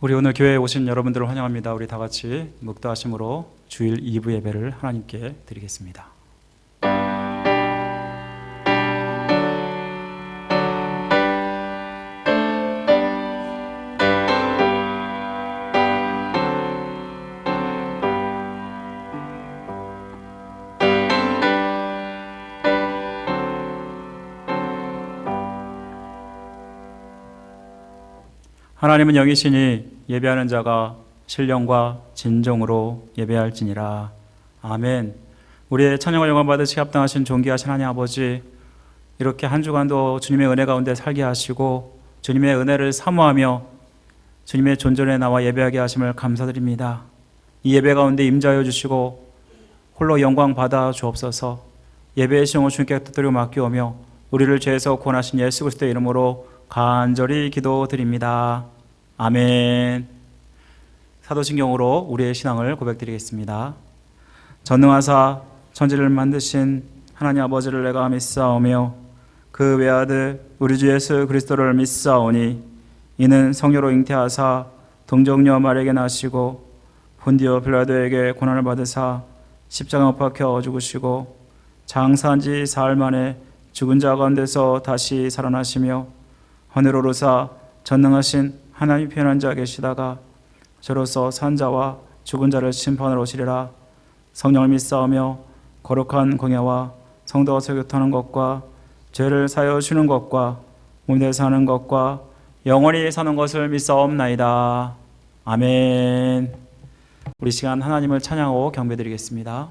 우리 오늘 교회에 오신 여러분들을 환영합니다. 우리 다 같이 묵도하심으로 주일 2부 예배를 하나님께 드리겠습니다. 하나님은 영이시니 예배하는 자가 신령과 진정으로 예배할지니라. 아멘. 우리의 찬양과 영광 받으시기 합당하신 존귀하신 하나님 아버지, 이렇게 한 주간도 주님의 은혜 가운데 살게 하시고 주님의 은혜를 사모하며 주님의 존전에 나와 예배하게 하심을 감사드립니다. 이 예배 가운데 임재하여 주시고 홀로 영광 받아 주옵소서. 예배의 시험을 주님께 뜻대로 맡기오며 우리를 죄에서 구원하신 예수 그리스도의 이름으로 간절히 기도드립니다. 아멘. 사도신경으로 우리의 신앙을 고백드리겠습니다. 전능하사 천지를 만드신 하나님 아버지를 내가 믿사오며 그 외아들 우리 주 예수 그리스도를 믿사오니 이는 성녀로 잉태하사 동정녀 마리아에게 나시고 본디오 빌라도에게 고난을 받으사 십자가 못 박혀 죽으시고 장사한 지 사흘 만에 죽은 자 가운데서 다시 살아나시며 하늘 오르사 전능하신 하나님이 편한 자 계시다가 저로서 산 자와 죽은 자를 심판하러 오시리라. 성령을 믿사오며 거룩한 공예와 성도와 교통하는 것과 죄를 사하여 주는 것과 몸에 사는 것과 영원히 사는 것을 믿사옵나이다. 아멘. 우리 시간 하나님을 찬양하고 경배드리겠습니다.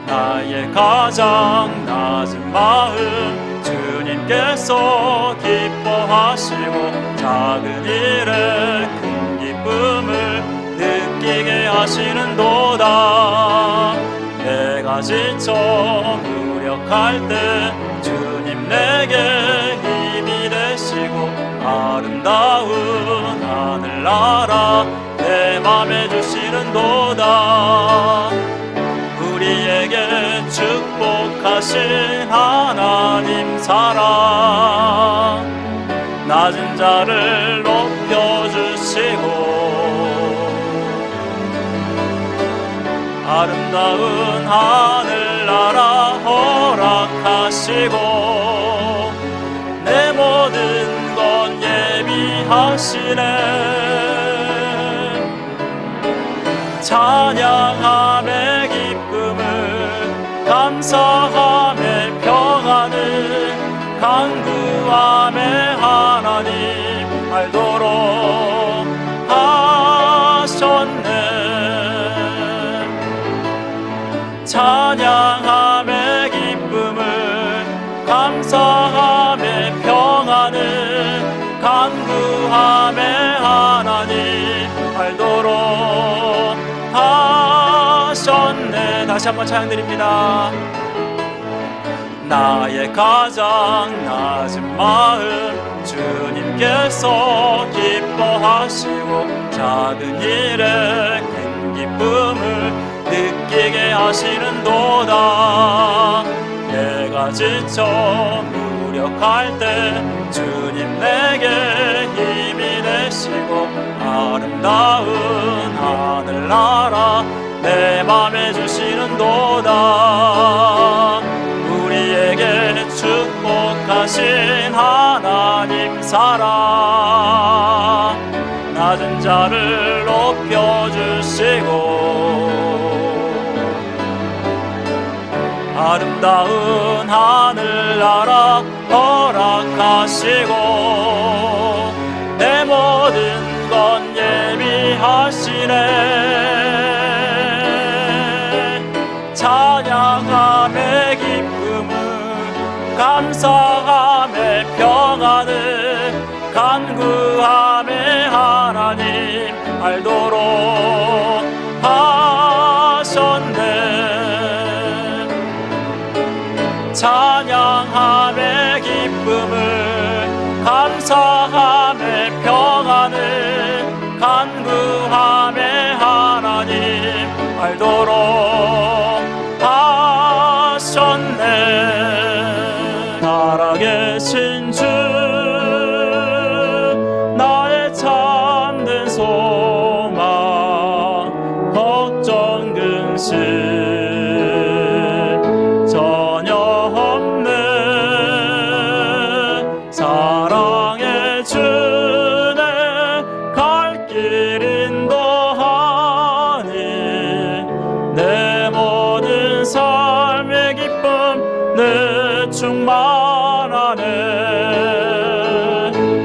나의 가장 낮은 마음 주님께서 기뻐하시고 작은 일에 큰 기쁨을 느끼게 하시는도다. 내가 지쳐 무력할 때 주님 내게 힘이 되시고 아름다운 하늘나라 내 맘에 주시는도다. 우리에게 축복하신 하나님 사랑, 낮은 자를 높여주시고 아름다운 하늘나라 허락하시고 내 모든 건 예비하시네. 찬양함의 기쁨을 감사함의 평안을 간구함의 하나님 알도록 하셨네. 찬양함의 기쁨을 감사함의 평안을 간구함의 하나님 알도록 하셨네. 다시 한번 찬양드립니다. 나의 가장 낮은 마음 주님께서 기뻐하시고 작은 일에 큰 기쁨을 느끼게 하시는도다. 내가 지쳐 무력할 때 주님 내게 힘이 되시고 아름다운 하늘나라 내 맘에 주시는도다. 우리에게 축복하신 하나님 사랑, 낮은 자를 높여주시고 아름다운 하늘나라 허락하시고 내 모든 건 예비하시네. 찬양함의 기쁨을 감사함의 평안을 간구함의 하나님 알도록 하셨네. 찬양함의 기쁨을 감사함의 평안을 간구함의 하나님 알도록 근심 전혀 없네. 사랑의 주네 갈 길 인도하니 내 모든 삶의 기쁨 늘 충만하네.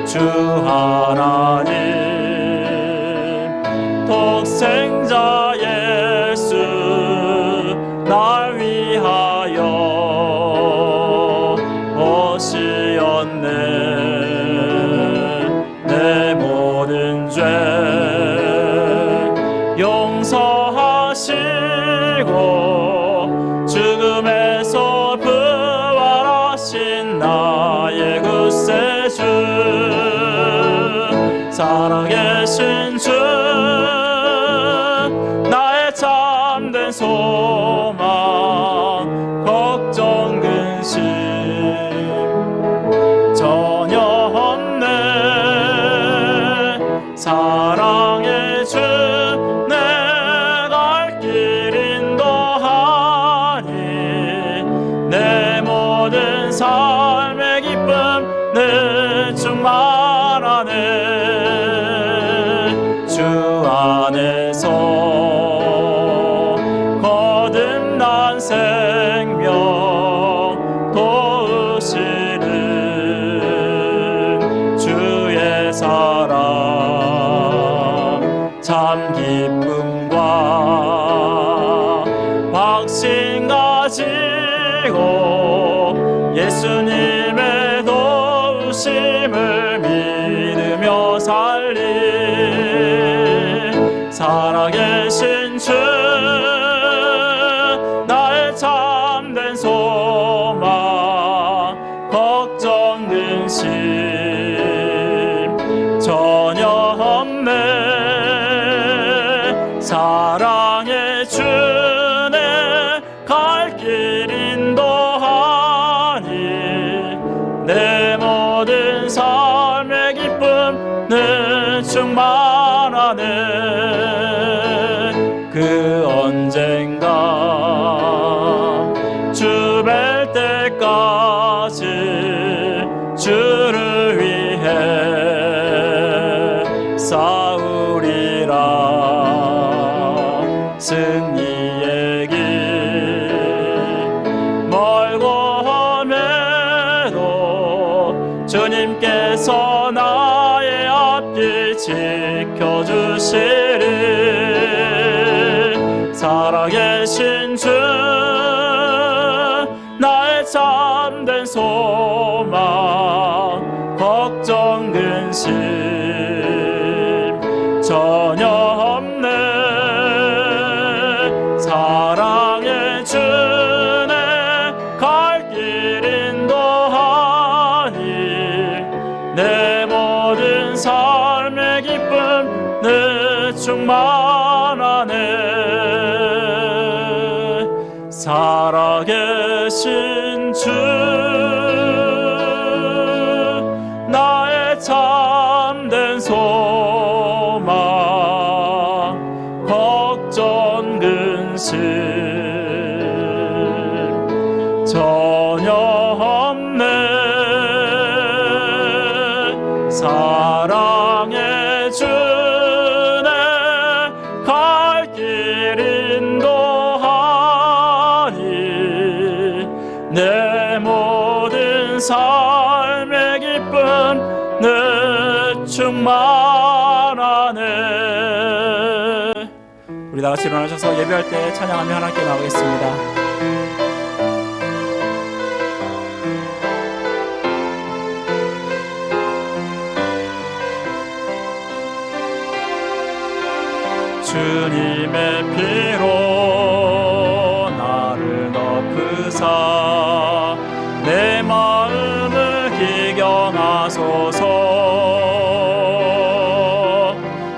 주 하나님 독생자 예수 날 위하여 오시었네. 내 모든 죄 용서하시고 죽음에서 부활하신 나의 구세주 살아계신 주 나의 참된 소망 걱정 근심 전혀 없네. 사랑의 주 내 갈 길 인도하니 내 모든 삶의 기쁨 늘 충만하네. 주 안에서 거듭난 생명 도우시는 주의 사랑 참 기쁨과 확신 가지고 예수님의 도우심을 믿으며 살리 살아계신 주 나의 참된 소망 걱정 근심 전혀 없네. 사랑의 주내 갈 길 인도하니 내 모든 삶의 기쁨 늘 충만하네. 그 언젠가 주 뵐 때까지 주를 위해 싸우리라. 승리의 길 멀고 험해도 주님께서 나의 앞길 지켜주시리. 살아계신 주 나의 참된 소망 걱정 근심 전혀 없네. 사랑의 주내 갈 길 인도하니 내 모든 삶의 기쁨 늘 충만하네. 살아계신 주 나의 참된 소망 걱정 근심 전혀 없네. 사랑의 주내 갈 길 인도하니 내 모든 삶의 기쁨 늘 충만하네. 우리 다같이 일어나셔서 예배할 때 찬양하며 하나님께 나가겠습니다. 주님의 피로 나를 덮으사 내 마음을 기경하소서.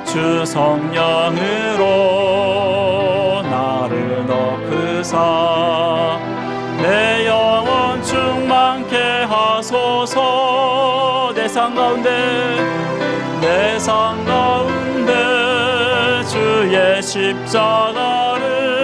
주 성령으로 나를 덮으사 내 영혼 충만케 하소서. 내 삶 가운데 주의 십자가를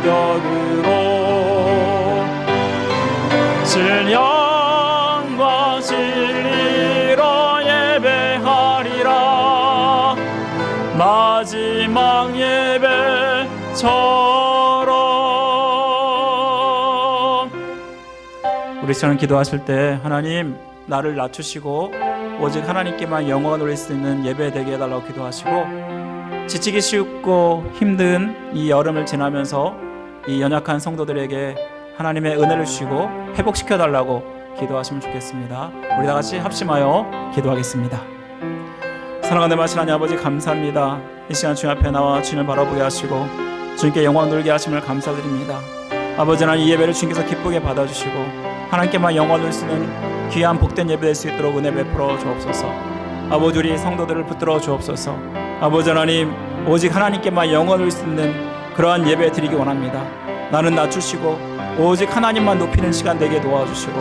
곁으로 신령과 진리로 예배하리라. 마지막 예배처럼. 우리 시청은 기도하실 때 하나님 나를 낮추시고 오직 하나님께만 영광을 돌릴 수 있는 예배 되게 해달라고 기도하시고, 지치기 쉽고 힘든 이 여름을 지나면서 이 연약한 성도들에게 하나님의 은혜를 주시고 회복시켜달라고 기도하시면 좋겠습니다. 우리 다같이 합심하여 기도하겠습니다. 사랑하는 말씀 하나님 아버지, 감사합니다. 이 시간 주님 앞에 나와 주님을 바라보게 하시고 주님께 영광 돌게 하심을 감사드립니다. 아버지 하나님, 이 예배를 주님께서 기쁘게 받아주시고 하나님께만 영광을 쓰는 귀한 복된 예배 될 수 있도록 은혜 베풀어 주옵소서. 아버지, 우리 성도들을 붙들어 주옵소서. 아버지 하나님, 오직 하나님께만 영원을 쓰는 그러한 예배 드리기 원합니다. 나는 낮추시고 오직 하나님만 높이는 시간 되게 도와주시고,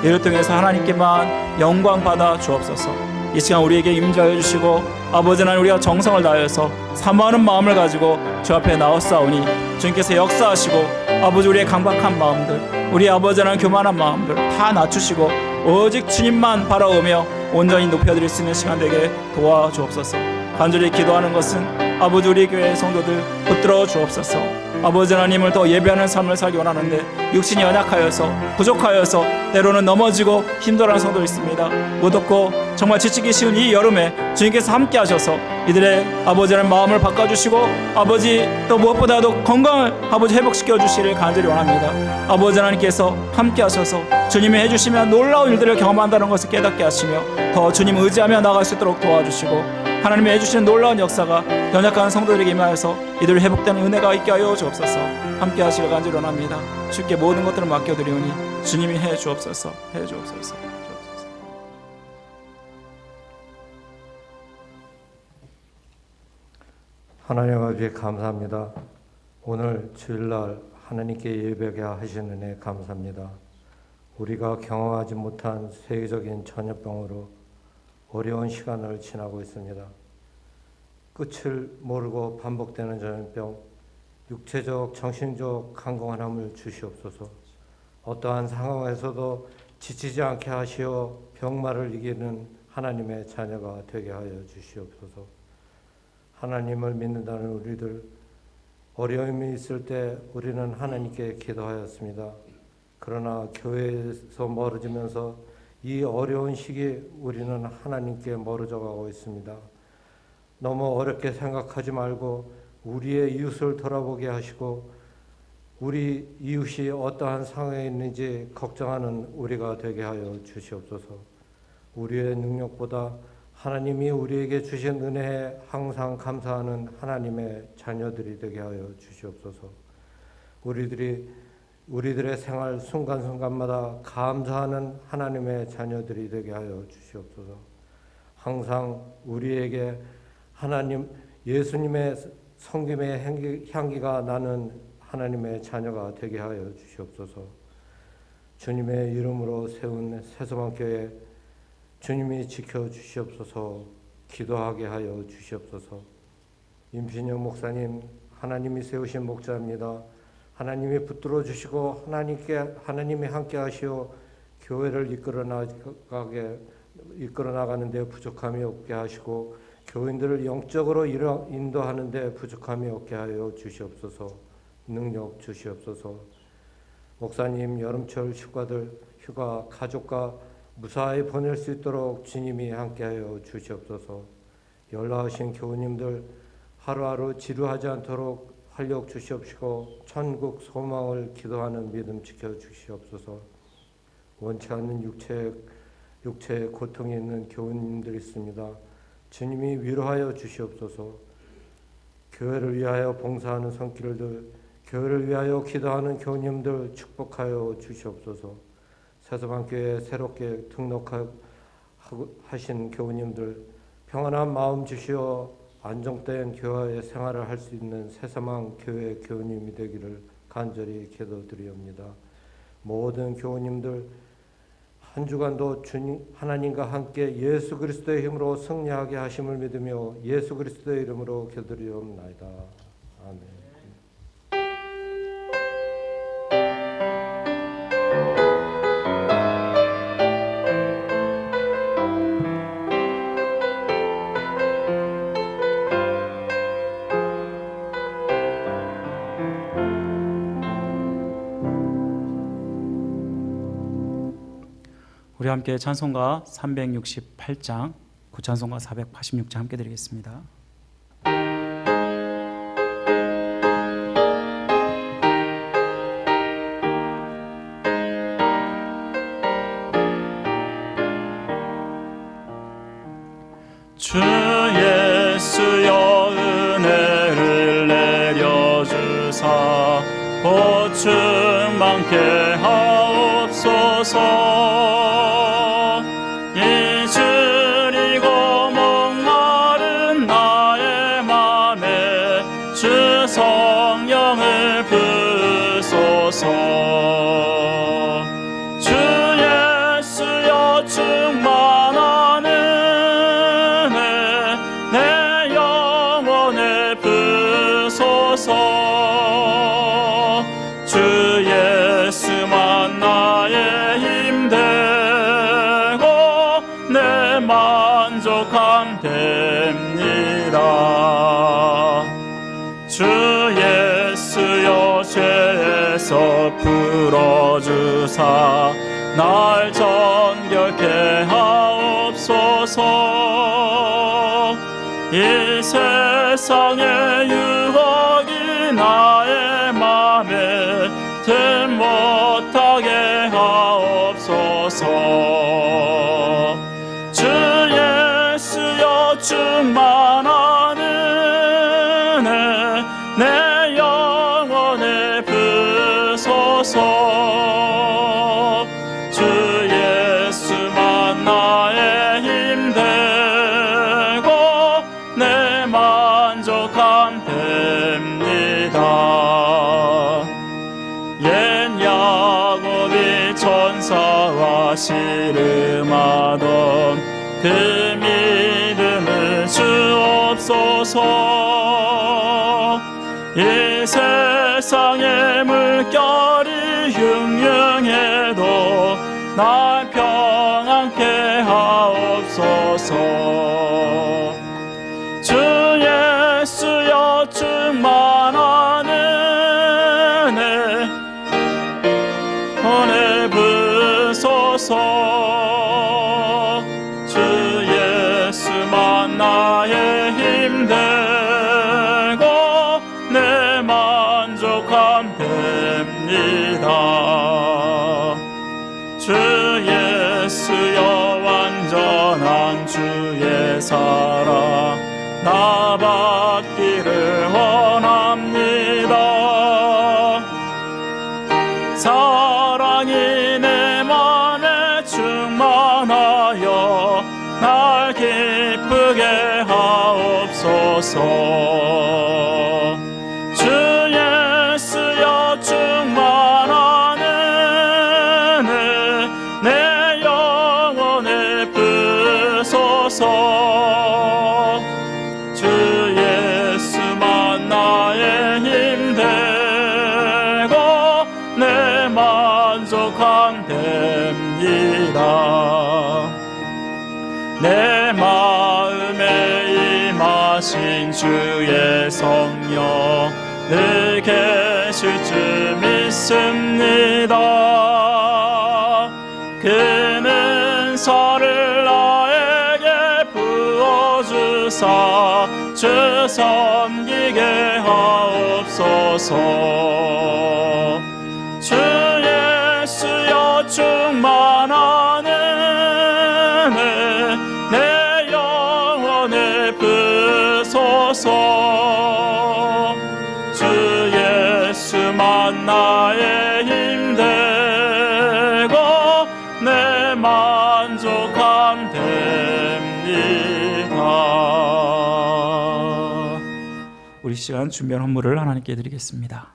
이를 통해서 하나님께만 영광 받아 주옵소서. 이 시간 우리에게 임재하여 주시고, 아버지 하나님, 우리가 정성을 다하여서 사모하는 마음을 가지고 주 앞에 나왔사오니 주님께서 역사하시고, 아버지 우리의 강박한 마음들, 우리 아버지 하나님 교만한 마음들 다 낮추시고 오직 주님만 바라오며 온전히 높여드릴 수 있는 시간 되게 도와주옵소서. 간절히 기도하는 것은 아버지 우리 교회 성도들 붙들어 주옵소서. 아버지 하나님을 더 예배하는 삶을 살기 원하는데 육신이 연약하여서 부족하여서 때로는 넘어지고 힘들어하는 성도 있습니다. 무덥고 정말 지치기 쉬운 이 여름에 주님께서 함께 하셔서 이들의 아버지 하나님 마음을 바꿔주시고, 아버지 또 무엇보다도 건강을 아버지 회복시켜 주시기를 간절히 원합니다. 아버지 하나님께서 함께 하셔서 주님이 해주시면 놀라운 일들을 경험한다는 것을 깨닫게 하시며 더 주님 의지하며 나아갈 수 있도록 도와주시고, 하나님이 해주시는 놀라운 역사가 연약한 성도들에게 임하여서 이들 회복되는 은혜가 있게 하여 주옵소서. 함께 하시길 간절히 원합니다. 주께 모든 것들을 맡겨드리오니 주님이 해 주옵소서. 해 주옵소서. 하나님 아버지, 감사합니다. 오늘 주일날 하나님께 예배하게 하시는 은혜 감사합니다. 우리가 경험하지 못한 세계적인 전염병으로 어려운 시간을 지나고 있습니다. 끝을 모르고 반복되는 전염병, 육체적, 정신적 강건함을 주시옵소서. 어떠한 상황에서도 지치지 않게 하시어 병마를 이기는 하나님의 자녀가 되게 하여 주시옵소서. 하나님을 믿는다는 우리들, 어려움이 있을 때 우리는 하나님께 기도하였습니다. 그러나 교회에서 멀어지면서 이 어려운 시기에 우리는 하나님께 멀어져 가고 있습니다. 너무 어렵게 생각하지 말고 우리의 이웃을 돌아보게 하시고, 우리 이웃이 어떠한 상황에 있는지 걱정하는 우리가 되게 하여 주시옵소서. 우리의 능력보다 하나님이 우리에게 주신 은혜에 항상 감사하는 하나님의 자녀들이 되게 하여 주시옵소서. 우리들의 생활 순간순간마다 감사하는 하나님의 자녀들이 되게 하여 주시옵소서. 항상 우리에게 하나님, 예수님의 성김의 향기가 나는 하나님의 자녀가 되게 하여 주시옵소서. 주님의 이름으로 세운 새소망교회 주님이 지켜주시옵소서. 기도하게 하여 주시옵소서. 임신영 목사님, 하나님이 세우신 목자입니다. 하나님이 붙들어 주시고 하나님이 함께 하시어 교회를 이끌어 나가는 데 부족함이 없게 하시고, 교인들을 영적으로 인도하는 데 부족함이 없게 하여 주시옵소서. 능력 주시옵소서. 목사님 여름철 휴가 가족과 무사히 보낼 수 있도록 주님이 함께하여 주시옵소서. 연락하신 교우님들 하루하루 지루하지 않도록 활력 주시옵시고, 천국 소망을 기도하는 믿음 지켜주시옵소서. 원치 않는 육체의 고통이 있는 교우님들이 있습니다. 주님이 위로하여 주시옵소서. 교회를 위하여 봉사하는 손길들, 교회를 위하여 기도하는 교우님들 축복하여 주시옵소서. 새소망교회에 새롭게 등록하신 교우님들 평안한 마음 주시어 안정된 교회의 생활을 할 수 있는 새소망 교회 교우님이 되기를 간절히 기도드리옵니다. 모든 교우님들 한 주간도 주님 하나님과 함께 예수 그리스도의 힘으로 승리하게 하심을 믿으며 예수 그리스도의 이름으로 기도드리옵나이다. 아멘. 우리 함께 찬송가 368장, 구찬송가 486장 함께 드리겠습니다. 주 예수여 은혜를 내려주사 보충 많게 하옵소서. 잊으리고 목마른 나의 맘에 주 성령을 부으소서. 주 예수여 충만한 내 영혼에 부으소서. 주 예수만 나의 힘 되고 내 만족함 됩니다. 주 예수여 죄에서 풀어주사 날 정결케 하옵소서. 이 세상의 유혹이 나의 맘에 들 못하게 하옵소서. 주 예수여 충만한 은혜 내 영혼에 부으소서. 주 예수만 나의 힘 되고 내 만족함 됩니다. 옛 야곱이 천사와 씨름하던 그 믿음을 주옵소서. 이 세상의 물결이 흉흉해도 날 평안케 하옵소서. 주 예수여 충만한 은혜 부으소서. 주 예수만 나의 힘 되고 내 만족함 됩니다. 주 예수여 완전한 주의 사랑 나 받기를 원합니다. 사랑이 내 맘에 충만하여 날 기쁘게 하옵소서. 주 예수여 충만한 은혜 내 영혼에 부으소서. 주 예수만 나의 힘 되고 내 만족함 됩니다. 내 마음에 임하신 주의 성령 늘 계실 줄 믿습니다. 그는 은사를 나에게 부어주사 주 섬기게 하옵소서. 주 예수여 충만한 은혜 내 영혼에 부으소서. 주 예수만 나의 힘 되고 내 만족함 됩니다. 우리 시간 준비한 헌물을 하나님께 드리겠습니다.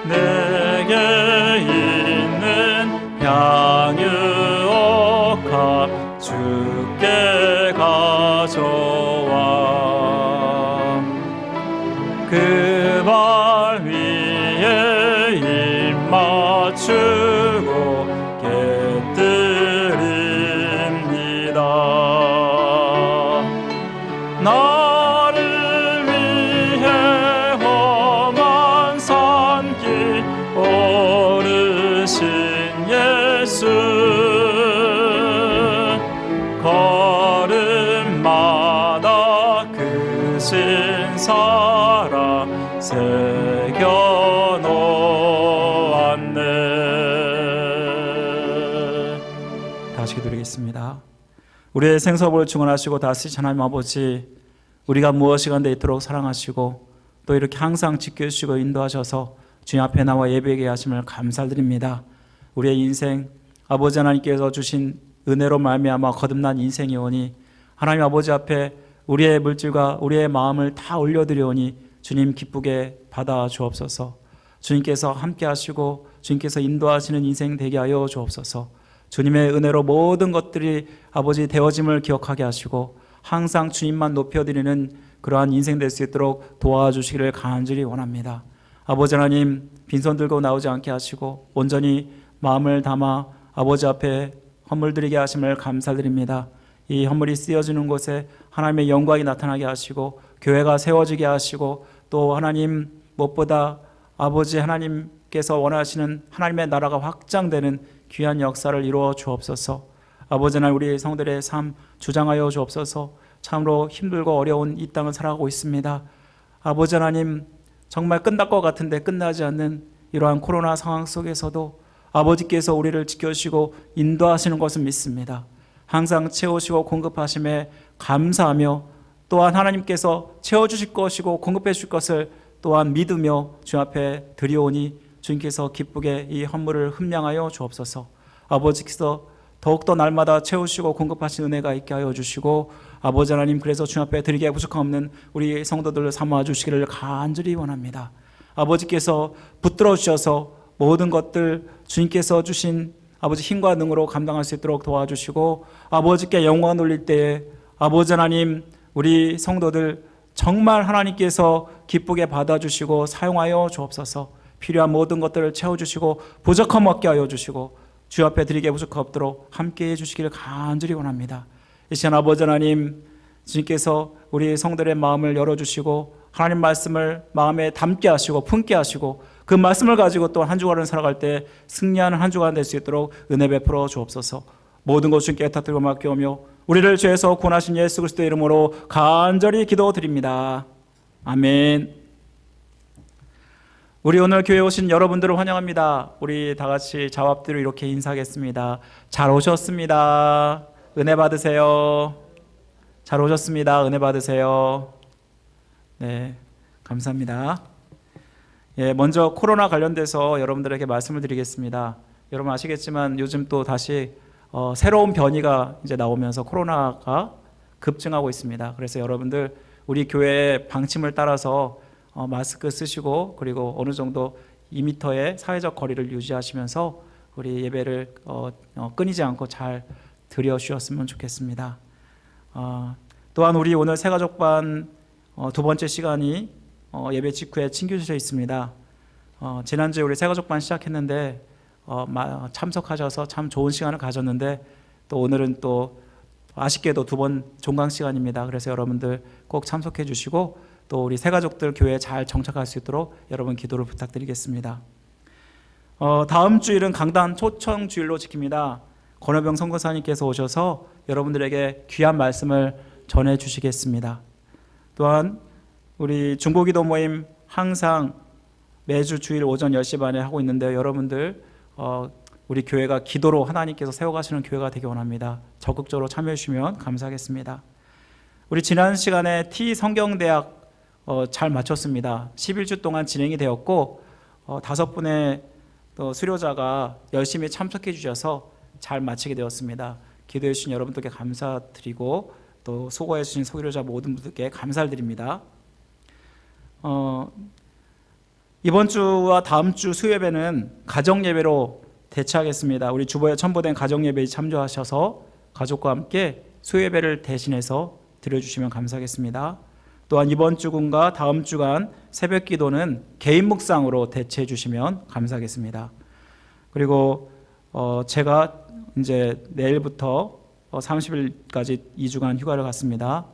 내게 있는 향유옥합 주께 가져와 그 발 위에 입 맞추 예수 걸음마다 그 신사랑 새겨놓았네. 다시 기도드리겠습니다. 우리의 생사복을 증언하시고 다스리신 하나님 아버지, 우리가 무엇이 간데 있도록 사랑하시고 또 이렇게 항상 지켜주시고 인도하셔서 주님 앞에 나와 예배하게 하심을 감사드립니다. 우리의 인생 아버지 하나님께서 주신 은혜로 말미암아 거듭난 인생이오니 하나님 아버지 앞에 우리의 물질과 우리의 마음을 다 올려드리오니 주님 기쁘게 받아 주옵소서. 주님께서 함께 하시고 주님께서 인도하시는 인생 되게 하여 주옵소서. 주님의 은혜로 모든 것들이 아버지 되어짐을 기억하게 하시고 항상 주님만 높여드리는 그러한 인생 될 수 있도록 도와주시기를 간절히 원합니다. 아버지 하나님, 빈손 들고 나오지 않게 하시고 온전히 마음을 담아 아버지 앞에 헌물 드리게 하심을 감사드립니다. 이 헌물이 쓰여지는 곳에 하나님의 영광이 나타나게 하시고 교회가 세워지게 하시고 또 하나님 무엇보다 아버지 하나님께서 원하시는 하나님의 나라가 확장되는 귀한 역사를 이루어 주옵소서. 아버지 하나님, 우리 성들의 삶 주장하여 주옵소서. 참으로 힘들고 어려운 이 땅을 살아가고 있습니다. 아버지 하나님, 정말 끝날 것 같은데 끝나지 않는 이러한 코로나 상황 속에서도 아버지께서 우리를 지켜주시고 인도하시는 것을 믿습니다. 항상 채우시고 공급하심에 감사하며 또한 하나님께서 채워주실 것이고 공급해 주실 것을 또한 믿으며 주 앞에 드리오니 주님께서 기쁘게 이 헌물을 흠량하여 주옵소서. 아버지께서 더욱더 날마다 채우시고 공급하신 은혜가 있게 하여 주시고 아버지 하나님, 그래서 주 앞에 드리기에 부족함 없는 우리 성도들을 삼아 주시기를 간절히 원합니다. 아버지께서 붙들어 주셔서 모든 것들 주님께서 주신 아버지 힘과 능으로 감당할 수 있도록 도와주시고 아버지께 영광 돌릴 때에 아버지 하나님, 우리 성도들 정말 하나님께서 기쁘게 받아주시고 사용하여 주옵소서. 필요한 모든 것들을 채워주시고 부족함 없게 하여 주시고 주 앞에 드리기에 부족함 없도록 함께해 주시기를 간절히 원합니다. 이 시간 아버지 하나님, 주님께서 우리 성들의 마음을 열어주시고 하나님 말씀을 마음에 담게 하시고 품게 하시고 그 말씀을 가지고 또 한 주간을 살아갈 때 승리하는 한 주간 될 수 있도록 은혜 베풀어 주옵소서. 모든 것 주님께 애타들고 맡겨오며 우리를 죄에서 구원하신 예수 그리스도의 이름으로 간절히 기도드립니다. 아멘. 우리 오늘 교회에 오신 여러분들을 환영합니다. 우리 다 같이 자합대로 이렇게 인사하겠습니다. 잘 오셨습니다. 은혜 받으세요. 잘 오셨습니다. 은혜 받으세요. 네, 감사합니다. 예, 먼저 코로나 관련돼서 여러분들에게 말씀을 드리겠습니다. 여러분 아시겠지만 요즘 또 다시 새로운 변이가 이제 나오면서 코로나가 급증하고 있습니다. 그래서 여러분들 우리 교회의 방침을 따라서 마스크 쓰시고 그리고 어느 정도 2m의 사회적 거리를 유지하시면서 우리 예배를 끊이지 않고 잘 드려주셨으면 좋겠습니다. 또한 우리 오늘 새가족반 두 번째 시간이 예배 직후에 친교실에 있습니다. 지난주에 우리 새가족반 시작했는데 참석하셔서 참 좋은 시간을 가졌는데 또 오늘은 또 아쉽게도 두 번 종강 시간입니다. 그래서 여러분들 꼭 참석해 주시고 또 우리 새가족들 교회에 잘 정착할 수 있도록 여러분 기도를 부탁드리겠습니다. 다음 주일은 강단 초청 주일로 지킵니다. 권호병 선교사님께서 오셔서 여러분들에게 귀한 말씀을 전해 주시겠습니다. 또한 우리 중보기도 모임 항상 매주 주일 오전 10시 반에 하고 있는데요. 여러분들 우리 교회가 기도로 하나님께서 세워가시는 교회가 되기 원합니다. 적극적으로 참여해 주시면 감사하겠습니다. 우리 지난 시간에 T성경대학 잘 마쳤습니다. 11주 동안 진행이 되었고 5분의 또 수료자가 열심히 참석해 주셔서 잘 마치게 되었습니다. 기도해 주신 여러분들께 감사드리고 또 수고해 주신 수료자 모든 분들께 감사를 드립니다. 이번 주와 다음 주 수요예배는 가정예배로 대체하겠습니다. 우리 주보에 첨부된 가정예배에 참조하셔서 가족과 함께 수요예배를 대신해서 드려주시면 감사하겠습니다. 또한 이번 주간과 다음 주간 새벽 기도는 개인 묵상으로 대체해 주시면 감사하겠습니다. 그리고 제가 이제 내일부터 30일까지 2주간 휴가를 갔습니다.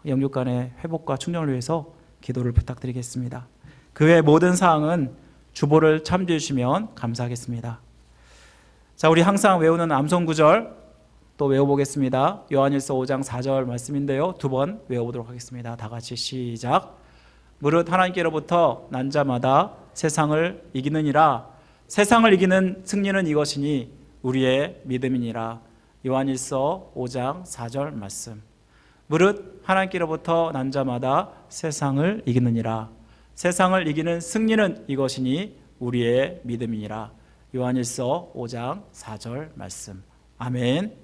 영육간의 회복과 충전을 위해서 기도를 부탁드리겠습니다. 그 외 모든 사항은 주보를 참조해 주시면 감사하겠습니다. 자, 우리 항상 외우는 암송 구절 또 외워보겠습니다. 요한일서 5장 4절 말씀인데요. 두 번 외워보도록 하겠습니다. 다 같이 시작. 무릇 하나님께로부터 난 자마다 세상을 이기느니라. 세상을 이기는 승리는 이것이니 우리의 믿음이니라. 요한일서 5장 4절 말씀. 무릇 하나님께로부터 난 자마다 세상을 이기느니라. 세상을 이기는 승리는 이것이니 우리의 믿음이니라. 요한일서 5장 4절 말씀. 아멘.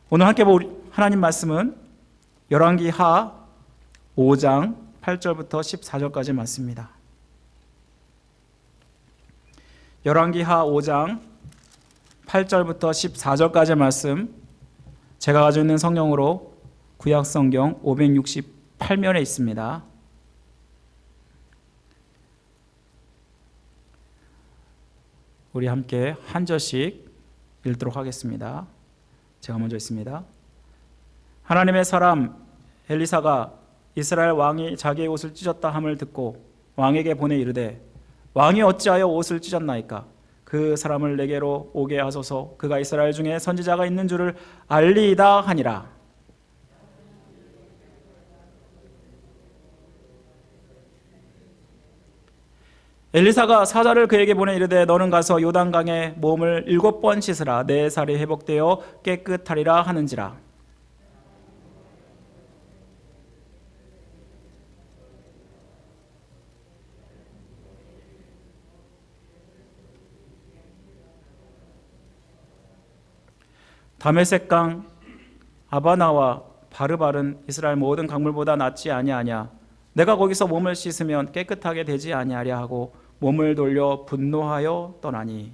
오늘 함께 볼 하나님 말씀은 열왕기하 5장 8절부터 14절까지 말씀입니다. 열왕기하 5장 8절부터 14절까지 말씀, 제가 가지고 있는 성경으로 구약성경 568면에 있습니다. 우리 함께 한 절씩 읽도록 하겠습니다. 제가 먼저 읽습니다. 하나님의 사람 엘리사가 이스라엘 왕이 자기의 옷을 찢었다 함을 듣고 왕에게 보내 이르되 왕이 어찌하여 옷을 찢었나이까? 그 사람을 내게로 오게 하소서. 그가 이스라엘 중에 선지자가 있는 줄을 알리이다 하니라. 엘리사가 사자를 그에게 보내 이르되 너는 가서 요단강에 몸을 7번 씻으라. 내 살이 회복되어 깨끗하리라 하는지라. 다메섹강 아바나와 바르발은 이스라엘 모든 강물보다 낫지 아니하냐. 내가 거기서 몸을 씻으면 깨끗하게 되지 아니하랴 하고 몸을 돌려 분노하여 떠나니.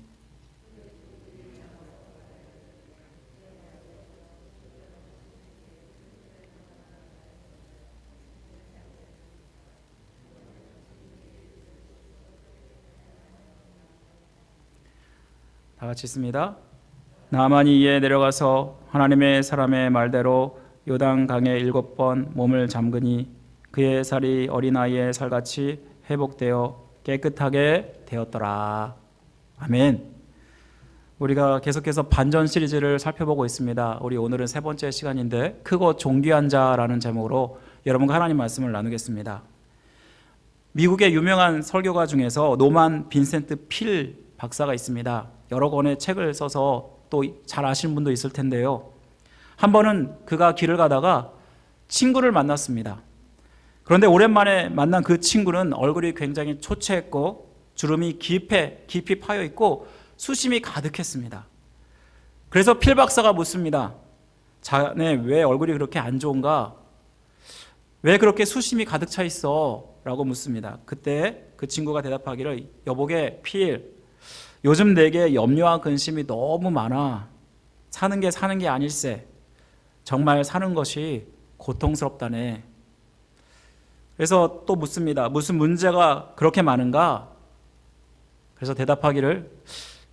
다 같이 있습니다. 나아만이 이에 내려가서 하나님의 사람의 말대로 요단강에 7번 몸을 잠그니 그의 살이 어린아이의 살같이 회복되어 깨끗하게 되었더라. 아멘. 우리가 계속해서 반전 시리즈를 살펴보고 있습니다. 우리 오늘은 세 번째 시간인데 크고 존귀한 자라는 제목으로 여러분과 하나님 말씀을 나누겠습니다. 미국의 유명한 설교가 중에서 노만 빈센트 필 박사가 있습니다. 여러 권의 책을 써서 또 잘 아시는 분도 있을 텐데요. 한 번은 그가 길을 가다가 친구를 만났습니다. 그런데 오랜만에 만난 그 친구는 얼굴이 굉장히 초췌했고 주름이 깊이 파여 있고 수심이 가득했습니다. 그래서 필 박사가 묻습니다. 자네 왜 얼굴이 그렇게 안 좋은가? 왜 그렇게 수심이 가득 차 있어? 라고 묻습니다. 그때 그 친구가 대답하기를 여보게 필, 요즘 내게 염려와 근심이 너무 많아. 사는 게 아닐세. 정말 사는 것이 고통스럽다네. 그래서 또 묻습니다. 무슨 문제가 그렇게 많은가? 그래서 대답하기를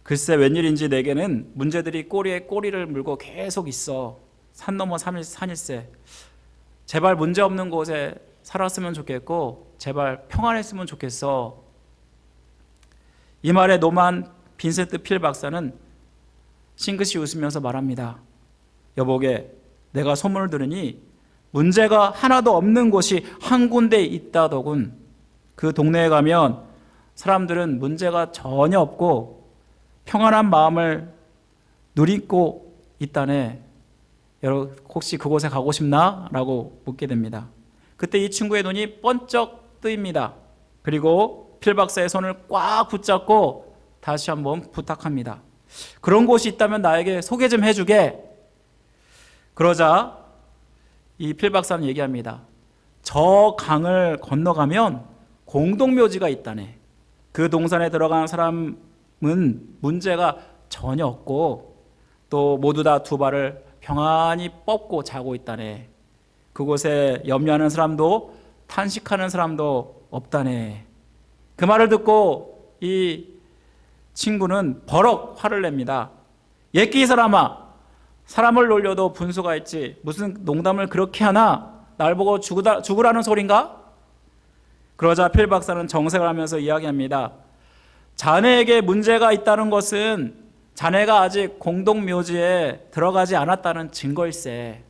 글쎄 웬일인지 내게는 문제들이 꼬리에 꼬리를 물고 계속 있어. 산 넘어 산일세. 제발 문제 없는 곳에 살았으면 좋겠고 제발 평안했으면 좋겠어. 이 말에 노만 빈센트 필 박사는 싱긋이 웃으면서 말합니다. 여보게, 내가 소문을 들으니 문제가 하나도 없는 곳이 한 군데 있다더군. 그 동네에 가면 사람들은 문제가 전혀 없고 평안한 마음을 누리고 있다네. 여러분 혹시 그곳에 가고 싶나? 라고 묻게 됩니다. 그때 이 친구의 눈이 번쩍 뜨입니다. 그리고 필 박사의 손을 꽉 붙잡고 다시 한번 부탁합니다. 그런 곳이 있다면 나에게 소개 좀 해주게. 그러자 이 필 박사는 얘기합니다. 저 강을 건너가면 공동묘지가 있다네. 그 동산에 들어가는 사람은 문제가 전혀 없고 또 모두 다 두 발을 평안히 뻗고 자고 있다네. 그곳에 염려하는 사람도 탄식하는 사람도 없다네. 그 말을 듣고 이 친구는 버럭 화를 냅니다. 예끼 사람아, 사람을 놀려도 분수가 있지 무슨 농담을 그렇게 하나? 날 보고 죽으라는 소린가? 그러자 필 박사는 정색을 하면서 이야기합니다. 자네에게 문제가 있다는 것은 자네가 아직 공동묘지에 들어가지 않았다는 증거일세.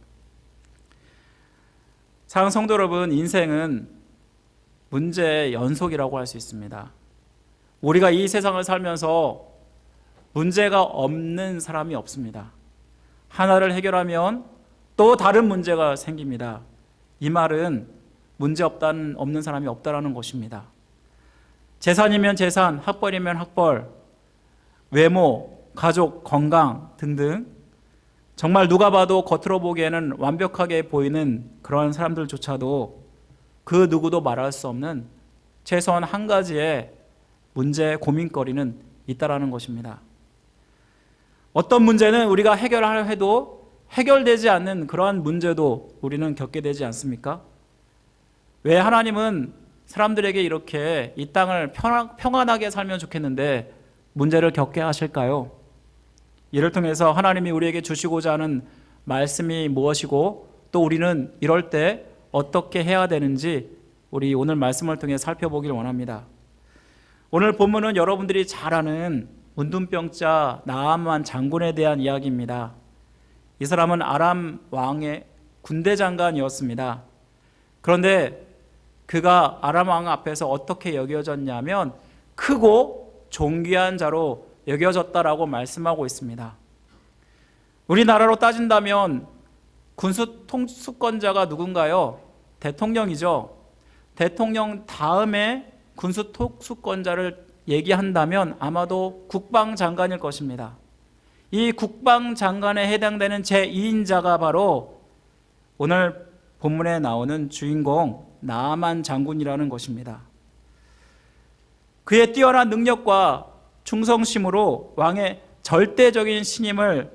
사랑하는 성도 여러분, 인생은 문제의 연속이라고 할 수 있습니다. 우리가 이 세상을 살면서 문제가 없는 사람이 없습니다. 하나를 해결하면 또 다른 문제가 생깁니다. 이 말은 문제 없는 사람이 없다라는 것입니다. 재산이면 재산, 학벌이면 학벌, 외모, 가족, 건강 등등 정말 누가 봐도 겉으로 보기에는 완벽하게 보이는 그러한 사람들조차도 그 누구도 말할 수 없는 최소한 한 가지의 문제, 고민거리는 있다라는 것입니다. 어떤 문제는 우리가 해결하려 해도 해결되지 않는 그러한 문제도 우리는 겪게 되지 않습니까? 왜 하나님은 사람들에게 이렇게 이 땅을 평안하게 살면 좋겠는데 문제를 겪게 하실까요? 이를 통해서 하나님이 우리에게 주시고자 하는 말씀이 무엇이고 또 우리는 이럴 때 어떻게 해야 되는지 우리 오늘 말씀을 통해 살펴보길 원합니다. 오늘 본문은 여러분들이 잘 아는 문둥병자 나아만 장군에 대한 이야기입니다. 이 사람은 아람 왕의 군대 장관이었습니다. 그런데 그가 아람 왕 앞에서 어떻게 여겨졌냐면 크고 존귀한 자로 여겨졌다라고 말씀하고 있습니다. 우리나라로 따진다면 군수 통수권자가 누군가요? 대통령이죠. 대통령 다음에 군수 통수권자를 얘기한다면 아마도 국방장관일 것입니다. 이 국방장관에 해당되는 제2인자가 바로 오늘 본문에 나오는 주인공 나아만 장군이라는 것입니다. 그의 뛰어난 능력과 충성심으로 왕의 절대적인 신임을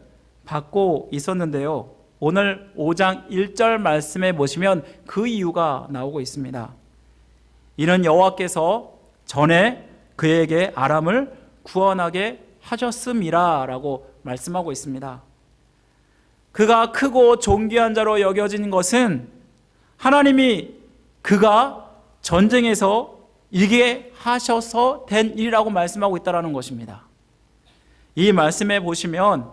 받고 있었는데요. 오늘 5장 1절 말씀에 보시면 그 이유가 나오고 있습니다. 이는 여호와께서 전에 그에게 아람을 구원하게 하셨음이라 라고 말씀하고 있습니다. 그가 크고 존귀한 자로 여겨진 것은 하나님이 그가 전쟁에서 이기게 하셔서 된 일이라고 말씀하고 있다는 것입니다. 이 말씀에 보시면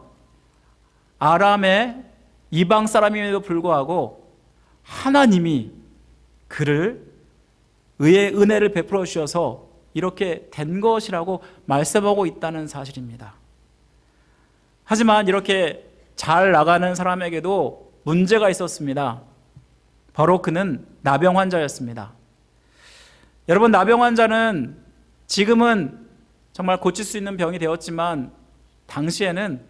아람의 이방 사람임에도 불구하고 하나님이 그를 의의 은혜를 베풀어 주셔서 이렇게 된 것이라고 말씀하고 있다는 사실입니다. 하지만 이렇게 잘 나가는 사람에게도 문제가 있었습니다. 바로 그는 나병 환자였습니다. 여러분, 나병 환자는 지금은 정말 고칠 수 있는 병이 되었지만 당시에는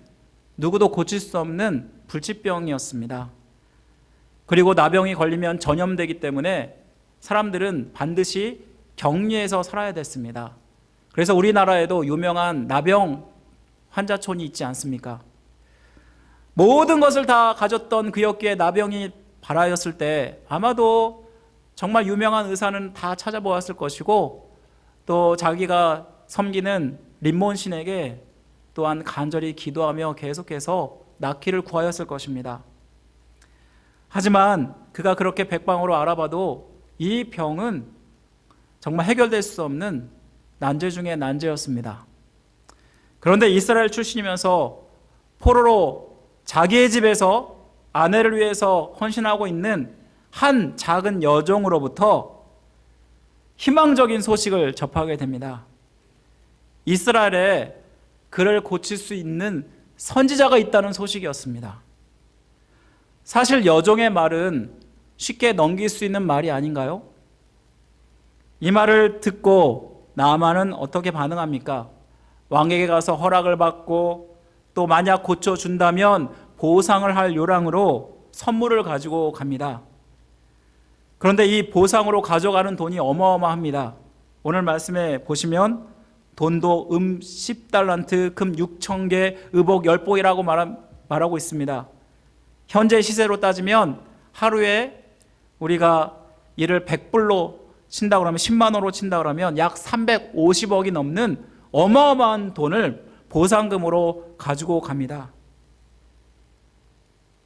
누구도 고칠 수 없는 불치병이었습니다. 그리고 나병이 걸리면 전염되기 때문에 사람들은 반드시 격리해서 살아야 됐습니다. 그래서 우리나라에도 유명한 나병 환자촌이 있지 않습니까? 모든 것을 다 가졌던 그였기에 나병이 발하였을 때 아마도 정말 유명한 의사는 다 찾아보았을 것이고 또 자기가 섬기는 림몬신에게 또한 간절히 기도하며 계속해서 낫기를 구하였을 것입니다. 하지만 그가 그렇게 백방으로 알아봐도 이 병은 정말 해결될 수 없는 난제 중에 난제였습니다. 그런데 이스라엘 출신이면서 포로로 자기의 집에서 아내를 위해서 헌신하고 있는 한 작은 여종으로부터 희망적인 소식을 접하게 됩니다. 이스라엘에 그를 고칠 수 있는 선지자가 있다는 소식이었습니다. 사실 여종의 말은 쉽게 넘길 수 있는 말이 아닌가요? 이 말을 듣고 나아만은 어떻게 반응합니까? 왕에게 가서 허락을 받고 또 만약 고쳐준다면 보상을 할 요량으로 선물을 가지고 갑니다. 그런데 이 보상으로 가져가는 돈이 어마어마합니다. 오늘 말씀에 보시면 돈도 10달란트, 금 6,000개, 의복 10복이라고 말하고 있습니다. 현재 시세로 따지면 하루에 우리가 이를 100불로 친다고 하면 10만 원으로 친다고 하면 약 350억이 넘는 어마어마한 돈을 보상금으로 가지고 갑니다.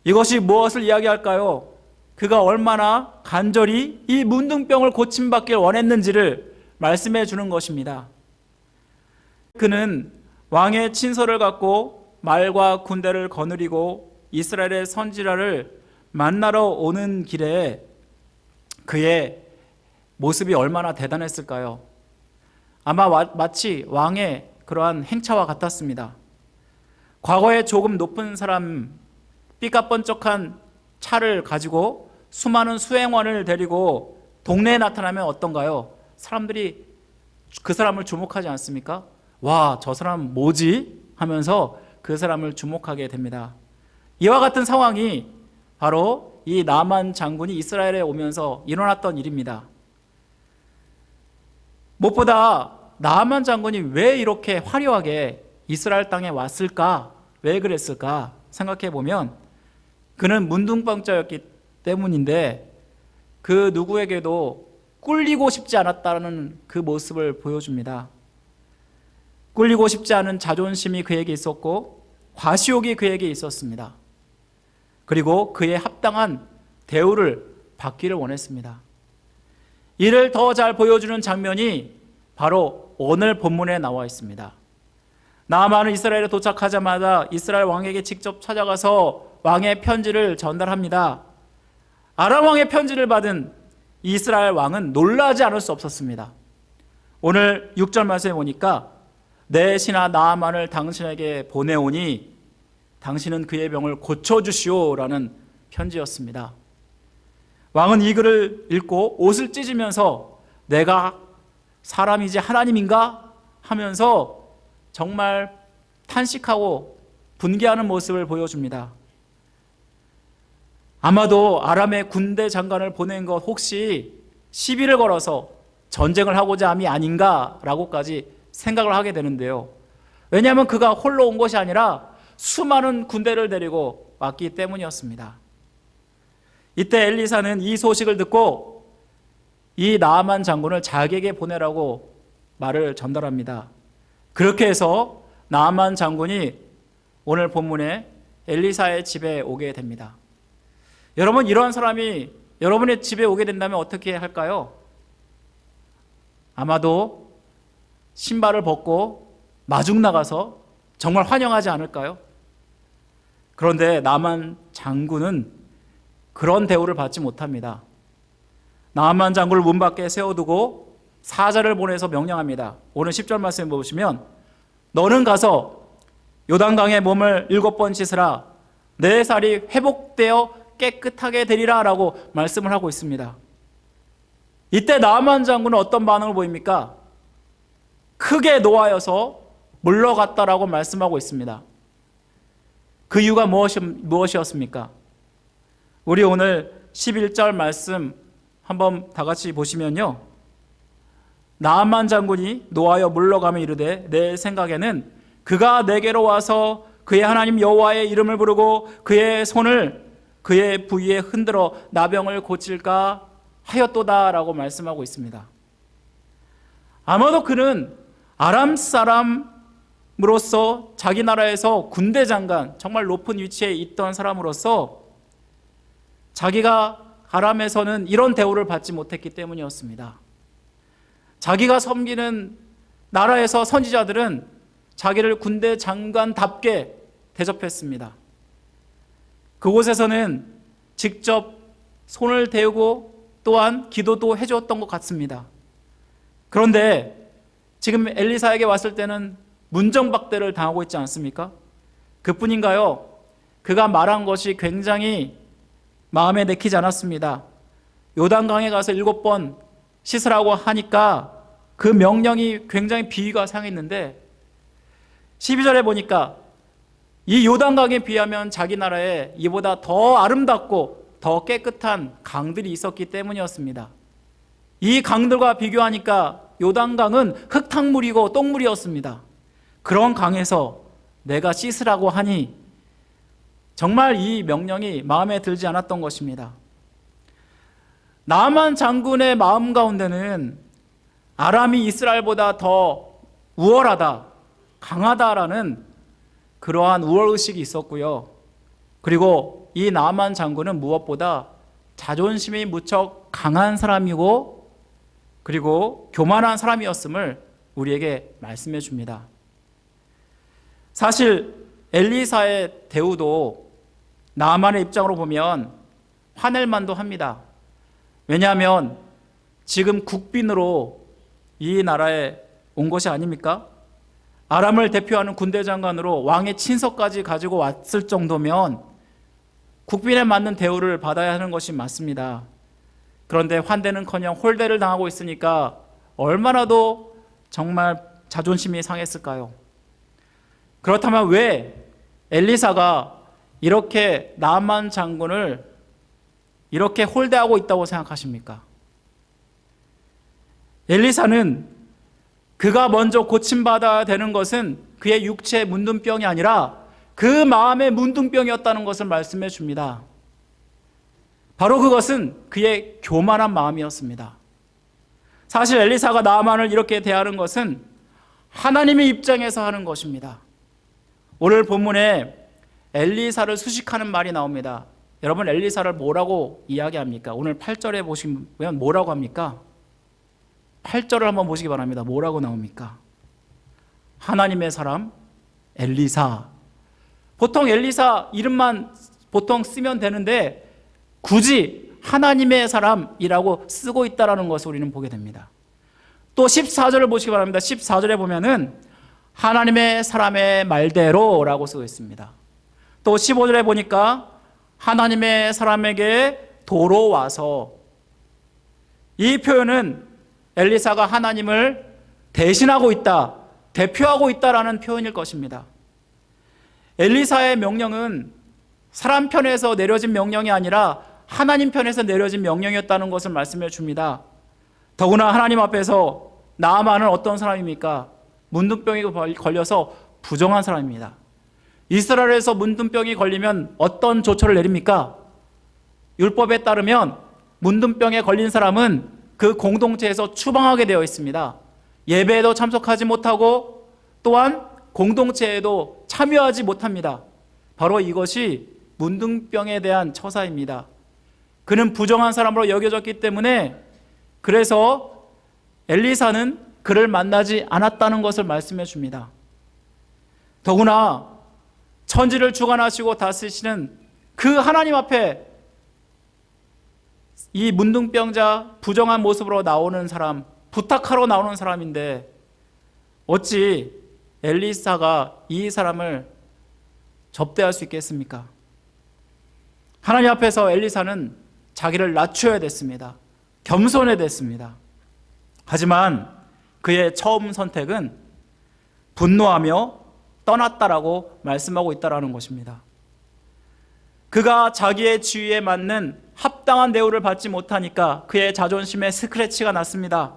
이것이 무엇을 이야기할까요? 그가 얼마나 간절히 이 문둥병을 고침받길 원했는지를 말씀해 주는 것입니다. 그는 왕의 친서를 갖고 말과 군대를 거느리고 이스라엘의 선지자를 만나러 오는 길에 그의 모습이 얼마나 대단했을까요? 아마 마치 왕의 그러한 행차와 같았습니다. 과거에 조금 높은 사람, 삐까뻔쩍한 차를 가지고 수많은 수행원을 데리고 동네에 나타나면 어떤가요? 사람들이 그 사람을 주목하지 않습니까? 와, 저 사람 뭐지? 하면서 그 사람을 주목하게 됩니다. 이와 같은 상황이 바로 이 나만 장군이 이스라엘에 오면서 일어났던 일입니다. 무엇보다 나만 장군이 왜 이렇게 화려하게 이스라엘 땅에 왔을까? 왜 그랬을까? 생각해 보면 그는 문둥병자였기 때문인데 그 누구에게도 꿀리고 싶지 않았다는 그 모습을 보여줍니다. 꿀리고 싶지 않은 자존심이 그에게 있었고 과시욕이 그에게 있었습니다. 그리고 그에 합당한 대우를 받기를 원했습니다. 이를 더 잘 보여주는 장면이 바로 오늘 본문에 나와 있습니다. 나아만은 이스라엘에 도착하자마자 이스라엘 왕에게 직접 찾아가서 왕의 편지를 전달합니다. 아람 왕의 편지를 받은 이스라엘 왕은 놀라지 않을 수 없었습니다. 오늘 6절 말씀에 보니까 내 신하 나아만을 당신에게 보내오니 당신은 그의 병을 고쳐주시오라는 편지였습니다. 왕은 이 글을 읽고 옷을 찢으면서 내가 사람이지 하나님인가 하면서 정말 탄식하고 분개하는 모습을 보여줍니다. 아마도 아람의 군대 장관을 보낸 것 혹시 시비를 걸어서 전쟁을 하고자 함이 아닌가라고까지 생각을 하게 되는데요. 왜냐하면 그가 홀로 온 것이 아니라 수많은 군대를 데리고 왔기 때문이었습니다. 이때 엘리사는 이 소식을 듣고 이 나아만 장군을 자기에게 보내라고 말을 전달합니다. 그렇게 해서 나아만 장군이 오늘 본문에 엘리사의 집에 오게 됩니다. 여러분, 이러한 사람이 여러분의 집에 오게 된다면 어떻게 할까요? 아마도 신발을 벗고 마중 나가서 정말 환영하지 않을까요? 그런데 나아만 장군은 그런 대우를 받지 못합니다. 나아만 장군을 문 밖에 세워두고 사자를 보내서 명령합니다. 오늘 10절 말씀에 보시면 너는 가서 요단강에 몸을 7번 씻으라 내 살이 회복되어 깨끗하게 되리라 라고 말씀을 하고 있습니다. 이때 나아만 장군은 어떤 반응을 보입니까? 크게 노하여서 물러갔다라고 말씀하고 있습니다. 그 이유가 무엇이었습니까? 우리 오늘 11절 말씀 한번 다 같이 보시면요. 나아만 장군이 노하여 물러가며 이르되 내 생각에는 그가 내게로 와서 그의 하나님 여호와의 이름을 부르고 그의 손을 그의 부위에 흔들어 나병을 고칠까 하였도다라고 말씀하고 있습니다. 아마도 그는 아람 사람으로서 자기 나라에서 군대 장관, 정말 높은 위치에 있던 사람으로서 자기가 아람에서는 이런 대우를 받지 못했기 때문이었습니다. 자기가 섬기는 나라에서 선지자들은 자기를 군대 장관답게 대접했습니다. 그곳에서는 직접 손을 대고 또한 기도도 해주었던 것 같습니다. 그런데 지금 엘리사에게 왔을 때는 문정박대를 당하고 있지 않습니까? 그뿐인가요? 그가 말한 것이 굉장히 마음에 내키지 않았습니다. 요단강에 가서 7번 씻으라고 하니까 그 명령이 굉장히 비위가 상했는데 12절에 보니까 이 요단강에 비하면 자기 나라에 이보다 더 아름답고 더 깨끗한 강들이 있었기 때문이었습니다. 이 강들과 비교하니까 요단강은 흙탕물이고 똥물이었습니다. 그런 강에서 내가 씻으라고 하니 정말 이 명령이 마음에 들지 않았던 것입니다. 나아만 장군의 마음 가운데는 아람이 이스라엘보다 더 우월하다, 강하다라는 그러한 우월의식이 있었고요. 그리고 이 나아만 장군은 무엇보다 자존심이 무척 강한 사람이고 그리고 교만한 사람이었음을 우리에게 말씀해 줍니다. 사실 엘리사의 대우도 나아만의 입장으로 보면 화낼 만도 합니다. 왜냐하면 지금 국빈으로 이 나라에 온 것이 아닙니까? 아람을 대표하는 군대 장관으로 왕의 친서까지 가지고 왔을 정도면 국빈에 맞는 대우를 받아야 하는 것이 맞습니다. 그런데 환대는커녕 홀대를 당하고 있으니까 얼마나도 정말 자존심이 상했을까요? 그렇다면 왜 엘리사가 이렇게 나만 장군을 이렇게 홀대하고 있다고 생각하십니까? 엘리사는 그가 먼저 고침받아야 되는 것은 그의 육체의 문둥병이 아니라 그 마음의 문둥병이었다는 것을 말씀해 줍니다. 바로 그것은 그의 교만한 마음이었습니다. 사실 엘리사가 나아만을 이렇게 대하는 것은 하나님의 입장에서 하는 것입니다. 오늘 본문에 엘리사를 수식하는 말이 나옵니다. 여러분, 엘리사를 뭐라고 이야기합니까? 오늘 8절에 보시면 뭐라고 합니까? 8절을 한번 보시기 바랍니다. 뭐라고 나옵니까? 하나님의 사람 엘리사. 보통 엘리사 이름만 보통 쓰면 되는데 굳이 하나님의 사람이라고 쓰고 있다는 것을 우리는 보게 됩니다. 또 14절을 보시기 바랍니다. 14절에 보면은 하나님의 사람의 말대로라고 쓰고 있습니다. 또 15절에 보니까 하나님의 사람에게 도로 와서, 이 표현은 엘리사가 하나님을 대신하고 있다, 대표하고 있다라는 표현일 것입니다. 엘리사의 명령은 사람 편에서 내려진 명령이 아니라 하나님 편에서 내려진 명령이었다는 것을 말씀해 줍니다. 더구나 하나님 앞에서 나아만은 어떤 사람입니까? 문둥병이 걸려서 부정한 사람입니다. 이스라엘에서 문둥병이 걸리면 어떤 조처를 내립니까? 율법에 따르면 문둥병에 걸린 사람은 그 공동체에서 추방하게 되어 있습니다. 예배에도 참석하지 못하고 또한 공동체에도 참여하지 못합니다. 바로 이것이 문둥병에 대한 처사입니다. 그는 부정한 사람으로 여겨졌기 때문에 그래서 엘리사는 그를 만나지 않았다는 것을 말씀해 줍니다. 더구나 천지를 주관하시고 다스리시는 그 하나님 앞에 이 문둥병자, 부정한 모습으로 나오는 사람, 부탁하러 나오는 사람인데 어찌 엘리사가 이 사람을 접대할 수 있겠습니까? 하나님 앞에서 엘리사는 자기를 낮춰야 됐습니다. 겸손해야 됐습니다. 하지만 그의 처음 선택은 분노하며 떠났다라고 말씀하고 있다는 것입니다. 그가 자기의 지위에 맞는 합당한 대우를 받지 못하니까 그의 자존심에 스크래치가 났습니다.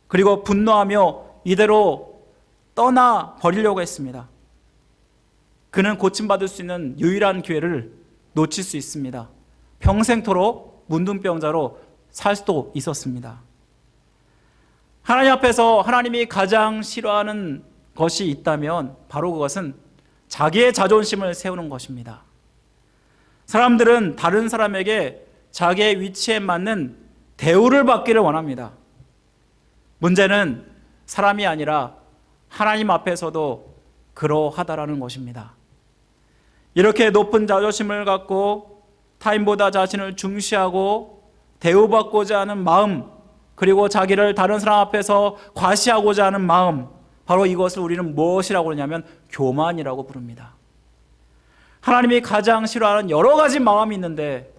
그리고 분노하며 이대로 떠나 버리려고 했습니다. 그는 고침받을 수 있는 유일한 기회를 놓칠 수 있습니다. 평생토록 문둥병자로 살 수도 있었습니다. 하나님 앞에서 하나님이 가장 싫어하는 것이 있다면 바로 그것은 자기의 자존심을 세우는 것입니다. 사람들은 다른 사람에게 자기의 위치에 맞는 대우를 받기를 원합니다. 문제는 사람이 아니라 하나님 앞에서도 그러하다라는 것입니다. 이렇게 높은 자존심을 갖고 타인보다 자신을 중시하고 대우받고자 하는 마음, 그리고 자기를 다른 사람 앞에서 과시하고자 하는 마음, 바로 이것을 우리는 무엇이라고 그러냐면 교만이라고 부릅니다. 하나님이 가장 싫어하는 여러 가지 마음이 있는데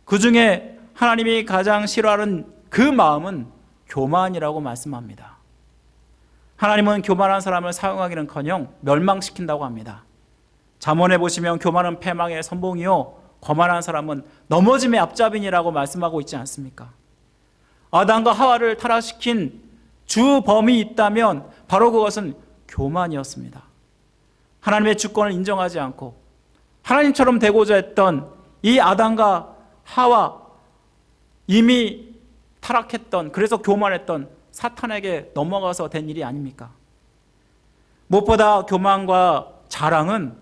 그 중에 하나님이 가장 싫어하는 그 마음은 교만이라고 말씀합니다. 하나님은 교만한 사람을 사용하기는커녕 멸망시킨다고 합니다. 잠언에 보시면 교만은 패망의 선봉이요 거만한 사람은 넘어짐의 앞잡이니라고 말씀하고 있지 않습니까? 아담과 하와를 타락시킨 주범이 있다면 바로 그것은 교만이었습니다. 하나님의 주권을 인정하지 않고 하나님처럼 되고자 했던 이 아담과 하와, 이미 타락했던, 그래서 교만했던 사탄에게 넘어가서 된 일이 아닙니까? 무엇보다 교만과 자랑은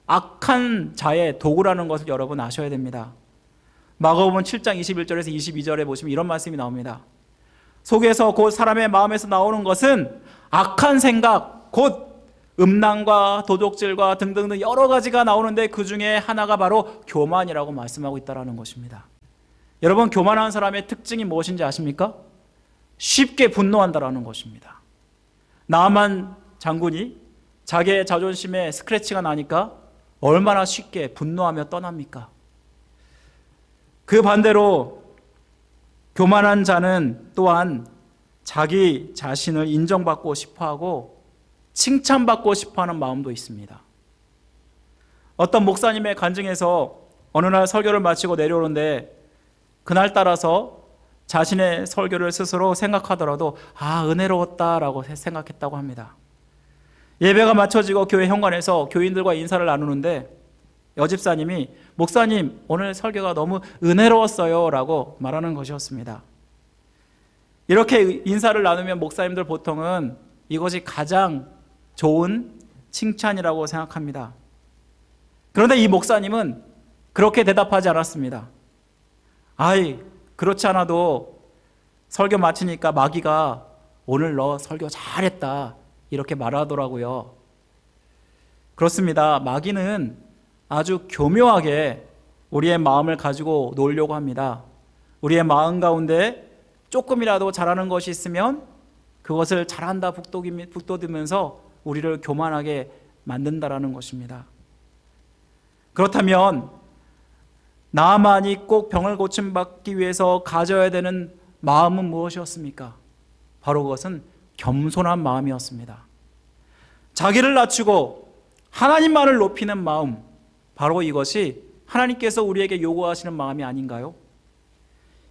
악한 자의 도구라는 것을 여러분 아셔야 됩니다. 마가복음 7장 21절에서 22절에 보시면 이런 말씀이 나옵니다. 속에서 곧 사람의 마음에서 나오는 것은 악한 생각, 곧 음란과 도둑질과 등등등 여러 가지가 나오는데 그 중에 하나가 바로 교만이라고 말씀하고 있다는 것입니다. 여러분, 교만한 사람의 특징이 무엇인지 아십니까? 쉽게 분노한다라는 것입니다. 나만 장군이 자기의 자존심에 스크래치가 나니까 얼마나 쉽게 분노하며 떠납니까? 그 반대로 교만한 자는 또한 자기 자신을 인정받고 싶어하고 칭찬받고 싶어하는 마음도 있습니다. 어떤 목사님의 간증에서 어느 날 설교를 마치고 내려오는데 그날 따라서 자신의 설교를 스스로 생각하더라도 은혜로웠다라고 생각했다고 합니다. 예배가 마쳐지고 교회 현관에서 교인들과 인사를 나누는데 여집사님이 목사님 오늘 설교가 너무 은혜로웠어요 라고 말하는 것이었습니다. 이렇게 인사를 나누면 목사님들 보통은 이것이 가장 좋은 칭찬이라고 생각합니다. 그런데 이 목사님은 그렇게 대답하지 않았습니다. 그렇지 않아도 설교 마치니까 마귀가 오늘 너 설교 잘했다 이렇게 말하더라고요. 그렇습니다. 마귀는 아주 교묘하게 우리의 마음을 가지고 놀려고 합니다. 우리의 마음 가운데 조금이라도 잘하는 것이 있으면 그것을 잘한다 북돋으면서 우리를 교만하게 만든다라는 것입니다. 그렇다면 나만이 꼭 병을 고침받기 위해서 가져야 되는 마음은 무엇이었습니까? 바로 그것은 겸손한 마음이었습니다. 자기를 낮추고 하나님만을 높이는 마음, 바로 이것이 하나님께서 우리에게 요구하시는 마음이 아닌가요?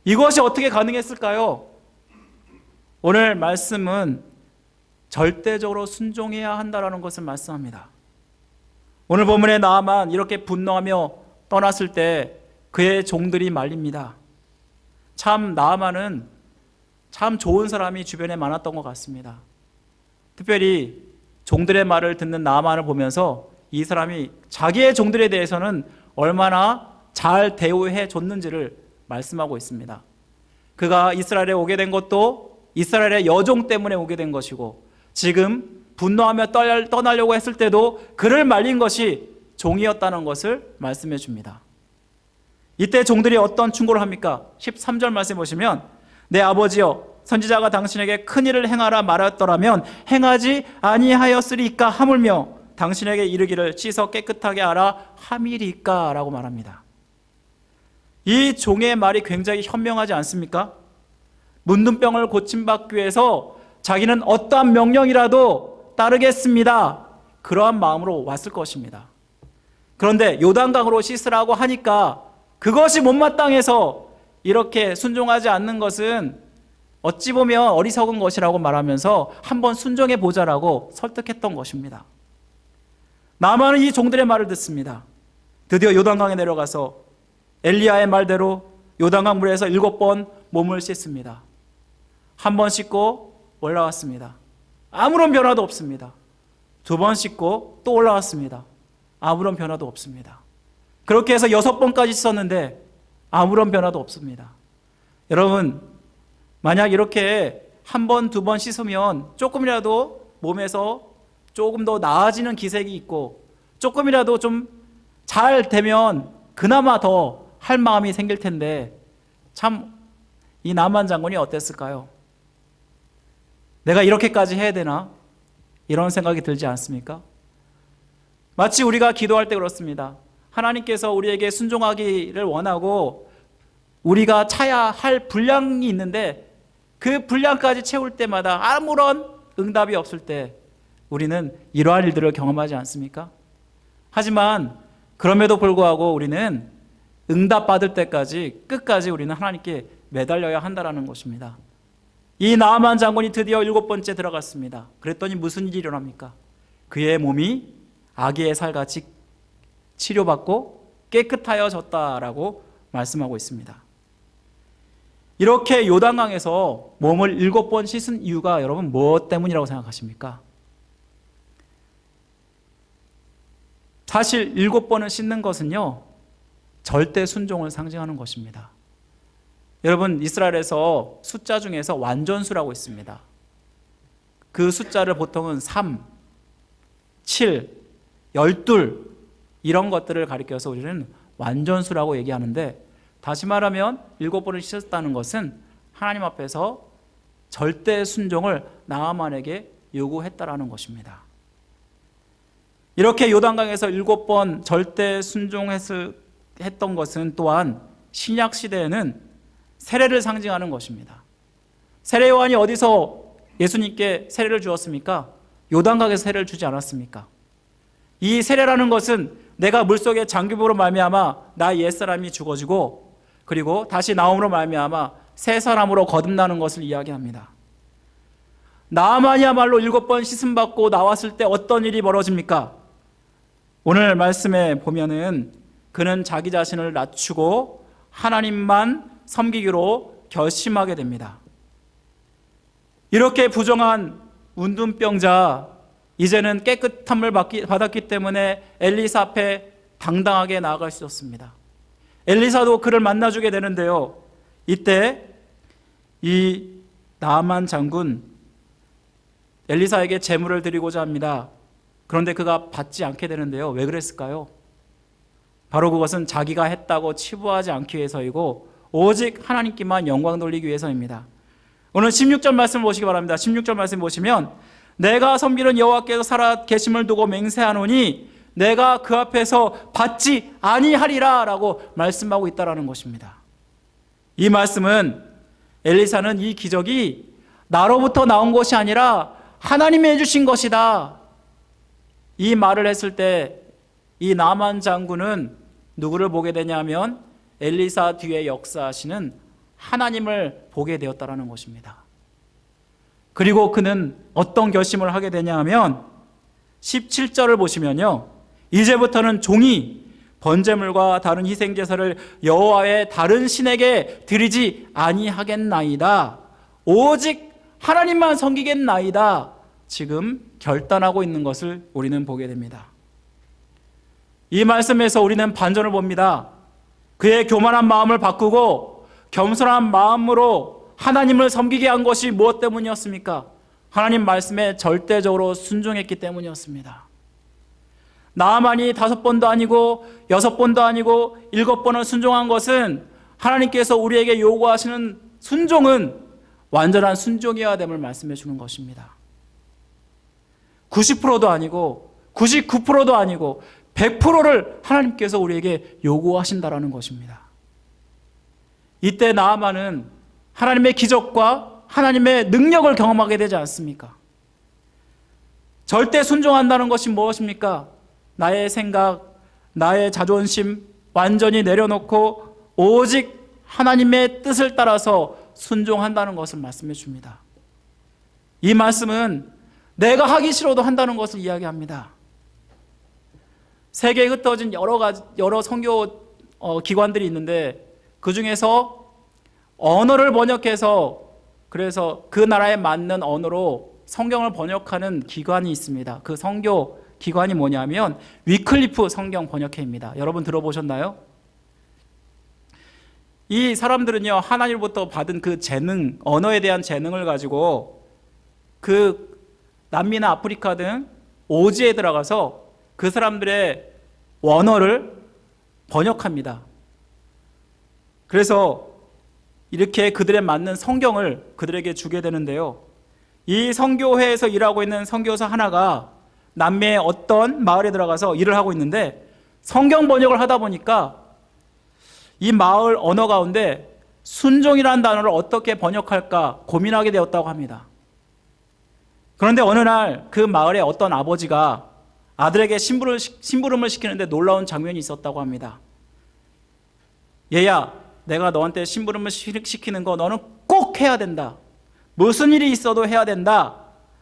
이것이 어떻게 가능했을까요? 오늘 말씀은 절대적으로 순종해야 한다는 것을 말씀합니다. 오늘 본문에 나아만 이렇게 분노하며 떠났을 때 그의 종들이 말립니다. 참 나아만은 참 좋은 사람이 주변에 많았던 것 같습니다. 특별히 종들의 말을 듣는 나아만을 보면서 이 사람이 자기의 종들에 대해서는 얼마나 잘 대우해 줬는지를 말씀하고 있습니다. 그가 이스라엘에 오게 된 것도 이스라엘의 여종 때문에 오게 된 것이고 지금 분노하며 떠나려고 했을 때도 그를 말린 것이 종이었다는 것을 말씀해 줍니다. 이때 종들이 어떤 충고를 합니까? 13절 말씀 보시면 내 아버지여 선지자가 당신에게 큰 일을 행하라 말하였더라면 행하지 아니하였으리까 하물며 당신에게 이르기를 씻어 깨끗하게 하라 함이리까 라고 말합니다. 이 종의 말이 굉장히 현명하지 않습니까? 문둥병을 고침받기 위해서 자기는 어떠한 명령이라도 따르겠습니다. 그러한 마음으로 왔을 것입니다. 그런데 요단강으로 씻으라고 하니까 그것이 못마땅해서 이렇게 순종하지 않는 것은 어찌 보면 어리석은 것이라고 말하면서 한번 순종해 보자라고 설득했던 것입니다. 나아만은 이 종들의 말을 듣습니다. 드디어 요단강에 내려가서 엘리야의 말대로 요단강 물에서 7번 몸을 씻습니다. 한 번 씻고 올라왔습니다. 아무런 변화도 없습니다. 2번 씻고 또 올라왔습니다. 아무런 변화도 없습니다. 그렇게 해서 6번까지 씻었는데 아무런 변화도 없습니다. 여러분, 만약 이렇게 1번, 2번 씻으면 조금이라도 몸에서 조금 더 나아지는 기색이 있고 조금이라도 좀 잘 되면 그나마 더 할 마음이 생길 텐데 참 이 나만 장군이 어땠을까요? 내가 이렇게까지 해야 되나? 이런 생각이 들지 않습니까? 마치 우리가 기도할 때 그렇습니다. 하나님께서 우리에게 순종하기를 원하고 우리가 차야 할 분량이 있는데 그 분량까지 채울 때마다 아무런 응답이 없을 때 우리는 이러한 일들을 경험하지 않습니까? 하지만 그럼에도 불구하고 우리는 응답받을 때까지 끝까지 우리는 하나님께 매달려야 한다는 것입니다. 이 나아만 장군이 드디어 7번째 들어갔습니다. 그랬더니 무슨 일이 일어납니까? 그의 몸이 아기의 살같이 치료받고 깨끗하여졌다라고 말씀하고 있습니다. 이렇게 요단강에서 몸을 7번 씻은 이유가 여러분 무엇 때문이라고 생각하십니까? 사실 7번을 씻는 것은요 절대 순종을 상징하는 것입니다. 여러분, 이스라엘에서 숫자 중에서 완전수라고 있습니다. 그 숫자를 보통은 3, 7, 12 이런 것들을 가리켜서 우리는 완전수라고 얘기하는데, 다시 말하면 7번을 씻었다는 것은 하나님 앞에서 절대 순종을 나아만에게 요구했다라는 것입니다. 이렇게 요단강에서 7번 절대 순종했던 것은 또한 신약 시대에는 세례를 상징하는 것입니다. 세례 요한이 어디서 예수님께 세례를 주었습니까? 요단강에서 세례를 주지 않았습니까? 이 세례라는 것은 내가 물속에 잠김으로 말미암아 나의 옛사람이 죽어지고 그리고 다시 나옴으로 말미암아 새 사람으로 거듭나는 것을 이야기합니다. 나아만이야말로 7번 씻음 받고 나왔을 때 어떤 일이 벌어집니까? 오늘 말씀에 보면은 그는 자기 자신을 낮추고 하나님만 섬기기로 결심하게 됩니다. 이렇게 부정한 운둔병자, 이제는 깨끗함을 받았기 때문에 엘리사 앞에 당당하게 나아갈 수 있었습니다. 엘리사도 그를 만나주게 되는데요, 이때 이 나아만 장군 엘리사에게 제물을 드리고자 합니다. 그런데 그가 받지 않게 되는데요, 왜 그랬을까요? 바로 그것은 자기가 했다고 치부하지 않기 위해서이고 오직 하나님께만 영광 돌리기 위해서입니다. 오늘 16절 말씀을 보시기 바랍니다. 16절 말씀 보시면 내가 섬기는 여호와께서 살아 계심을 두고 맹세하노니 내가 그 앞에서 받지 아니하리라 라고 말씀하고 있다라는 것입니다. 이 말씀은 엘리사는 이 기적이 나로부터 나온 것이 아니라 하나님이 해주신 것이다, 이 말을 했을 때 이 나만 장군은 누구를 보게 되냐면 엘리사 뒤에 역사하시는 하나님을 보게 되었다라는 것입니다. 그리고 그는 어떤 결심을 하게 되냐 하면 17절을 보시면요, 이제부터는 종이 번제물과 다른 희생제사를 여호와의 다른 신에게 드리지 아니하겠나이다, 오직 하나님만 섬기겠나이다, 지금 결단하고 있는 것을 우리는 보게 됩니다. 이 말씀에서 우리는 반전을 봅니다. 그의 교만한 마음을 바꾸고 겸손한 마음으로 하나님을 섬기게 한 것이 무엇 때문이었습니까? 하나님 말씀에 절대적으로 순종했기 때문이었습니다. 나아만이 5번도 아니고 6번도 아니고 7번을 순종한 것은 하나님께서 우리에게 요구하시는 순종은 완전한 순종이어야 됨을 말씀해 주는 것입니다. 90%도 아니고 99%도 아니고 100%를 하나님께서 우리에게 요구하신다라는 것입니다. 이때 나아만은 하나님의 기적과 하나님의 능력을 경험하게 되지 않습니까? 절대 순종한다는 것이 무엇입니까? 나의 생각, 나의 자존심 완전히 내려놓고 오직 하나님의 뜻을 따라서 순종한다는 것을 말씀해 줍니다. 이 말씀은 내가 하기 싫어도 한다는 것을 이야기합니다. 세계에 흩어진 여러 선교 기관들이 있는데 그 중에서 언어를 번역해서 그래서 그 나라에 맞는 언어로 성경을 번역하는 기관이 있습니다. 그 선교 기관이 뭐냐면 위클리프 성경 번역회입니다. 여러분 들어보셨나요? 이 사람들은요, 하나님으로부터 받은 그 재능, 언어에 대한 재능을 가지고 그 남미나 아프리카 등 오지에 들어가서 그 사람들의 원어를 번역합니다. 그래서 이렇게 그들에 맞는 성경을 그들에게 주게 되는데요, 이 선교회에서 일하고 있는 선교사 하나가 남미의 어떤 마을에 들어가서 일을 하고 있는데 성경 번역을 하다 보니까 이 마을 언어 가운데 순종이라는 단어를 어떻게 번역할까 고민하게 되었다고 합니다. 그런데 어느 날 그 마을의 어떤 아버지가 아들에게 심부름을 시키는데 놀라운 장면이 있었다고 합니다. 얘야, 내가 너한테 심부름을 시키는 거 너는 꼭 해야 된다. 무슨 일이 있어도 해야 된다.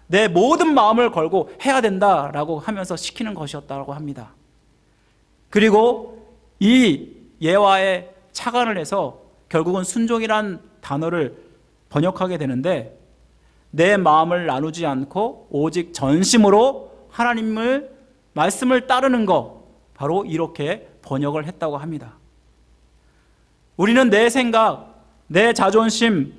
내 모든 마음을 걸고 해야 된다라고 하면서 시키는 것이었다고 합니다. 그리고 이 예화에 착안을 해서 결국은 순종이란 단어를 번역하게 되는데, 내 마음을 나누지 않고 오직 전심으로 하나님을 말씀을 따르는 것, 바로 이렇게 번역을 했다고 합니다. 우리는 내 생각, 내 자존심,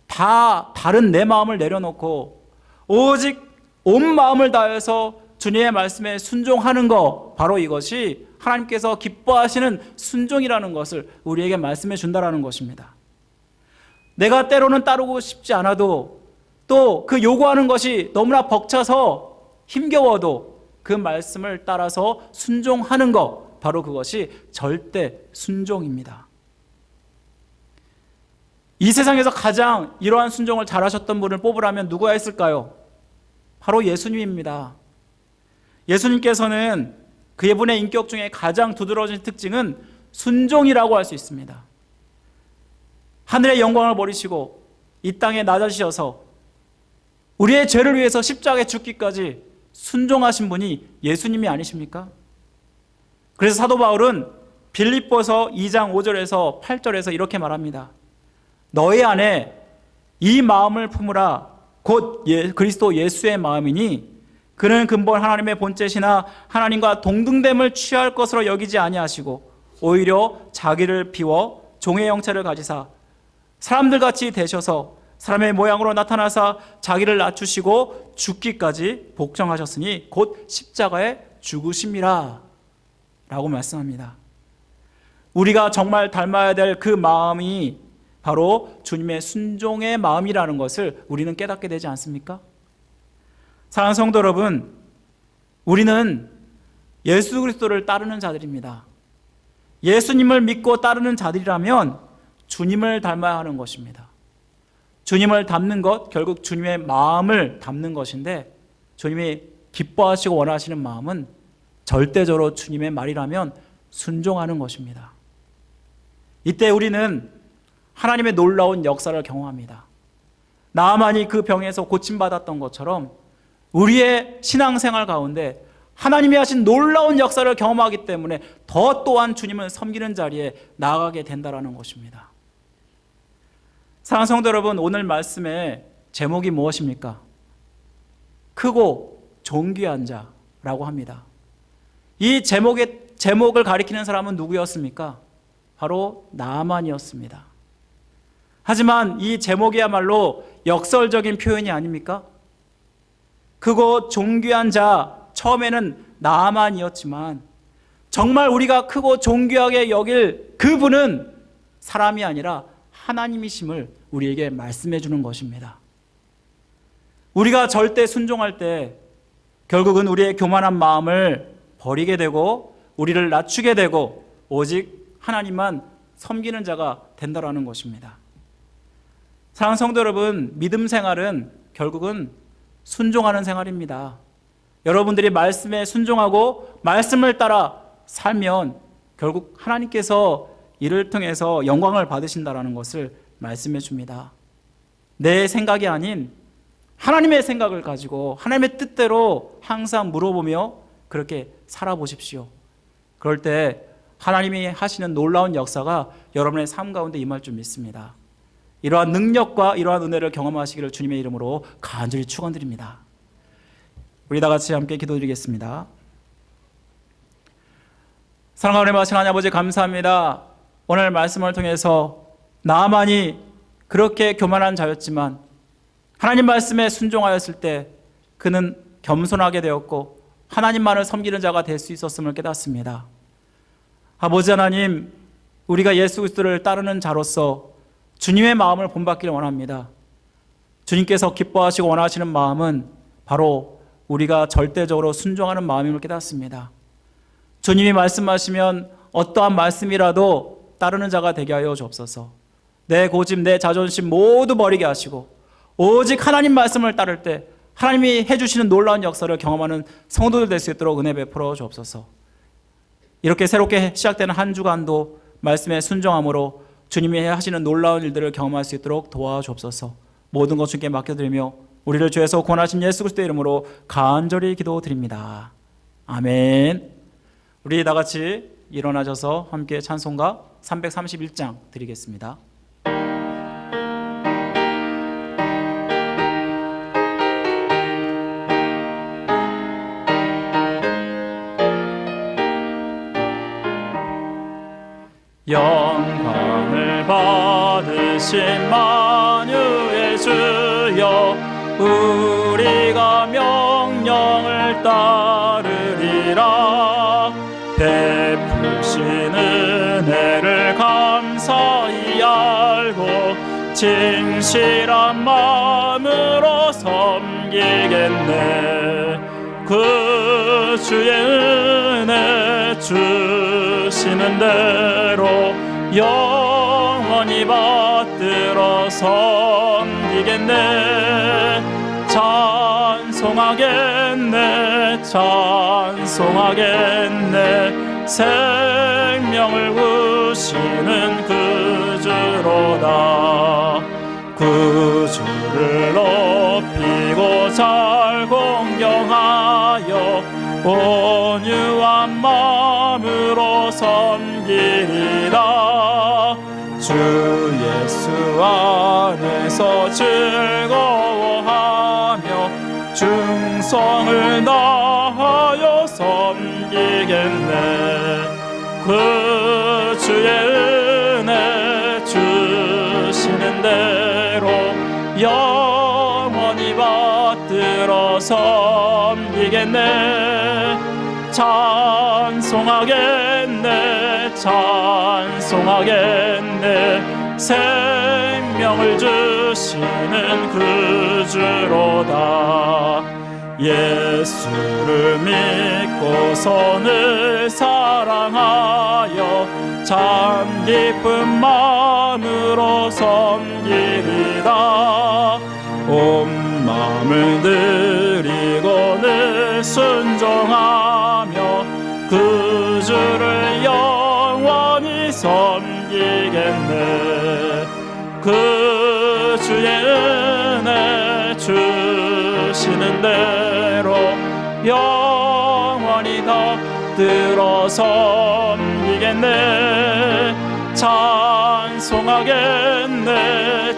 다 다른 내 마음을 내려놓고 오직 온 마음을 다해서 주님의 말씀에 순종하는 것, 바로 이것이 하나님께서 기뻐하시는 순종이라는 것을 우리에게 말씀해 준다라는 것입니다. 내가 때로는 따르고 싶지 않아도 또 그 요구하는 것이 너무나 벅차서 힘겨워도 그 말씀을 따라서 순종하는 것, 바로 그것이 절대 순종입니다. 이 세상에서 가장 이러한 순종을 잘하셨던 분을 뽑으라면 누가 있을까요? 바로 예수님입니다. 예수님께서는 그분의 인격 중에 가장 두드러진 특징은 순종이라고 할 수 있습니다. 하늘의 영광을 버리시고 이 땅에 낮아지셔서 우리의 죄를 위해서 십자가에 죽기까지 순종하신 분이 예수님이 아니십니까? 그래서 사도 바울은 빌립보서 2장 5절에서 8절에서 이렇게 말합니다. 너희 안에 이 마음을 품으라. 곧 그리스도 예수의 마음이니 그는 근본 하나님의 본체시나 하나님과 동등됨을 취할 것으로 여기지 아니하시고 오히려 자기를 비워 종의 형체를 가지사 사람들같이 되셔서 사람의 모양으로 나타나사 자기를 낮추시고 죽기까지 복종하셨으니 곧 십자가에 죽으심이라 라고 말씀합니다. 우리가 정말 닮아야 될 그 마음이 바로 주님의 순종의 마음이라는 것을 우리는 깨닫게 되지 않습니까? 사랑하는 성도 여러분, 우리는 예수 그리스도를 따르는 자들입니다. 예수님을 믿고 따르는 자들이라면 주님을 닮아야 하는 것입니다. 주님을 닮는 것, 결국 주님의 마음을 닮는 것인데 주님이 기뻐하시고 원하시는 마음은 절대적으로 주님의 말이라면 순종하는 것입니다. 이때 우리는 하나님의 놀라운 역사를 경험합니다. 나아만이 그 병에서 고침받았던 것처럼 우리의 신앙생활 가운데 하나님이 하신 놀라운 역사를 경험하기 때문에 더 또한 주님을 섬기는 자리에 나아가게 된다는 것입니다. 사랑하는 성도 여러분, 오늘 말씀의 제목이 무엇입니까? 크고 존귀한 자라고 합니다. 이 제목을 가리키는 사람은 누구였습니까? 바로 나아만이었습니다. 하지만 이 제목이야말로 역설적인 표현이 아닙니까? 크고 존귀한 자, 처음에는 나아만이었지만 정말 우리가 크고 존귀하게 여길 그분은 사람이 아니라 하나님이심을 우리에게 말씀해 주는 것입니다. 우리가 절대 순종할 때 결국은 우리의 교만한 마음을 버리게 되고 우리를 낮추게 되고 오직 하나님만 섬기는 자가 된다라는 것입니다. 사랑하는 성도 여러분, 믿음 생활은 결국은 순종하는 생활입니다. 여러분들이 말씀에 순종하고 말씀을 따라 살면 결국 하나님께서 이를 통해서 영광을 받으신다라는 것을 말씀해 줍니다. 내 생각이 아닌 하나님의 생각을 가지고 하나님의 뜻대로 항상 물어보며 그렇게 살아보십시오. 그럴 때 하나님이 하시는 놀라운 역사가 여러분의 삶 가운데 임할 줄 믿습니다. 이러한 능력과 이러한 은혜를 경험하시기를 주님의 이름으로 간절히 축원드립니다. 우리 다 같이 함께 기도드리겠습니다. 사랑하는 우리 하나님 아버지, 감사합니다. 오늘 말씀을 통해서 나아만이 그렇게 교만한 자였지만 하나님 말씀에 순종하였을 때 그는 겸손하게 되었고 하나님만을 섬기는 자가 될 수 있었음을 깨닫습니다. 아버지 하나님, 우리가 예수 그리스도를 따르는 자로서 주님의 마음을 본받기를 원합니다. 주님께서 기뻐하시고 원하시는 마음은 바로 우리가 절대적으로 순종하는 마음임을 깨닫습니다. 주님이 말씀하시면 어떠한 말씀이라도 따르는 자가 되게 하여 주옵소서. 내 고집, 내 자존심 모두 버리게 하시고 오직 하나님 말씀을 따를 때 하나님이 해주시는 놀라운 역사를 경험하는 성도들 될 수 있도록 은혜 베풀어 주옵소서. 이렇게 새롭게 시작되는 한 주간도 말씀에 순종함으로 주님이 하시는 놀라운 일들을 경험할 수 있도록 도와주옵소서. 모든 것 주께 맡겨드리며 우리를 주에서 구원하신 예수 그리스도의 이름으로 간절히 기도드립니다. 아멘. 우리 다 같이 일어나셔서 함께 찬송가 331장 드리겠습니다. 영광을 받으신 만유의 주여, 우리가 명령 성령을 따르리라. 베푸신 은혜를 감사히 알고 진실한 마음으로 섬기겠네. 그 주의 은혜 주시는 대로 영원히 받들어 섬기겠네. 찬송하겠네, 찬송하겠네. 생명을 구시는 그 주로다. 그 주를 높이고 잘 공경하여 온유한 마음으로 섬기리라. 주 예수 안에서 즐거워하며 충성을 다하여 섬기겠네. 그 주의 은혜 주시는 대로 영원히 받들어 섬기겠네. 찬송하겠네, 찬송하겠네. 생명을 주시는 그 주로다. 예수를 믿고서 늘 사랑하여 참 기쁜 마음으로 섬기리라. 온 마음을 드리고 늘 순종하며 그 주를 영원히 섬기겠네. 그 주의 은혜 주시는 대로 영원히 받들어 섬기겠네. 찬송하겠네,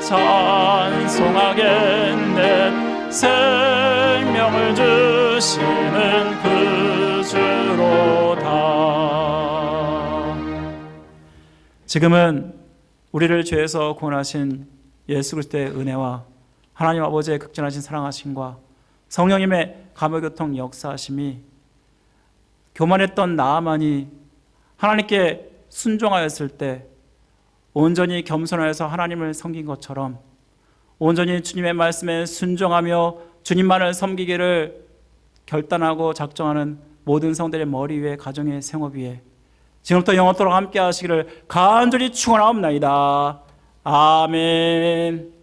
찬송하겠네. 생명을 주시는 그 주로다. 지금은 우리를 죄에서 구원하신 예수 그리스도의 은혜와 하나님 아버지의 극진하신 사랑하심과 성령님의 감화교통 역사하심이 교만했던 나아만이 하나님께 순종하였을 때 온전히 겸손하여서 하나님을 섬긴 것처럼 온전히 주님의 말씀에 순종하며 주님만을 섬기기를 결단하고 작정하는 모든 성들의 머리 위에, 가정의 생업 위에 지금부터 영원토록 함께 하시기를 간절히 축원하옵나이다. 아멘.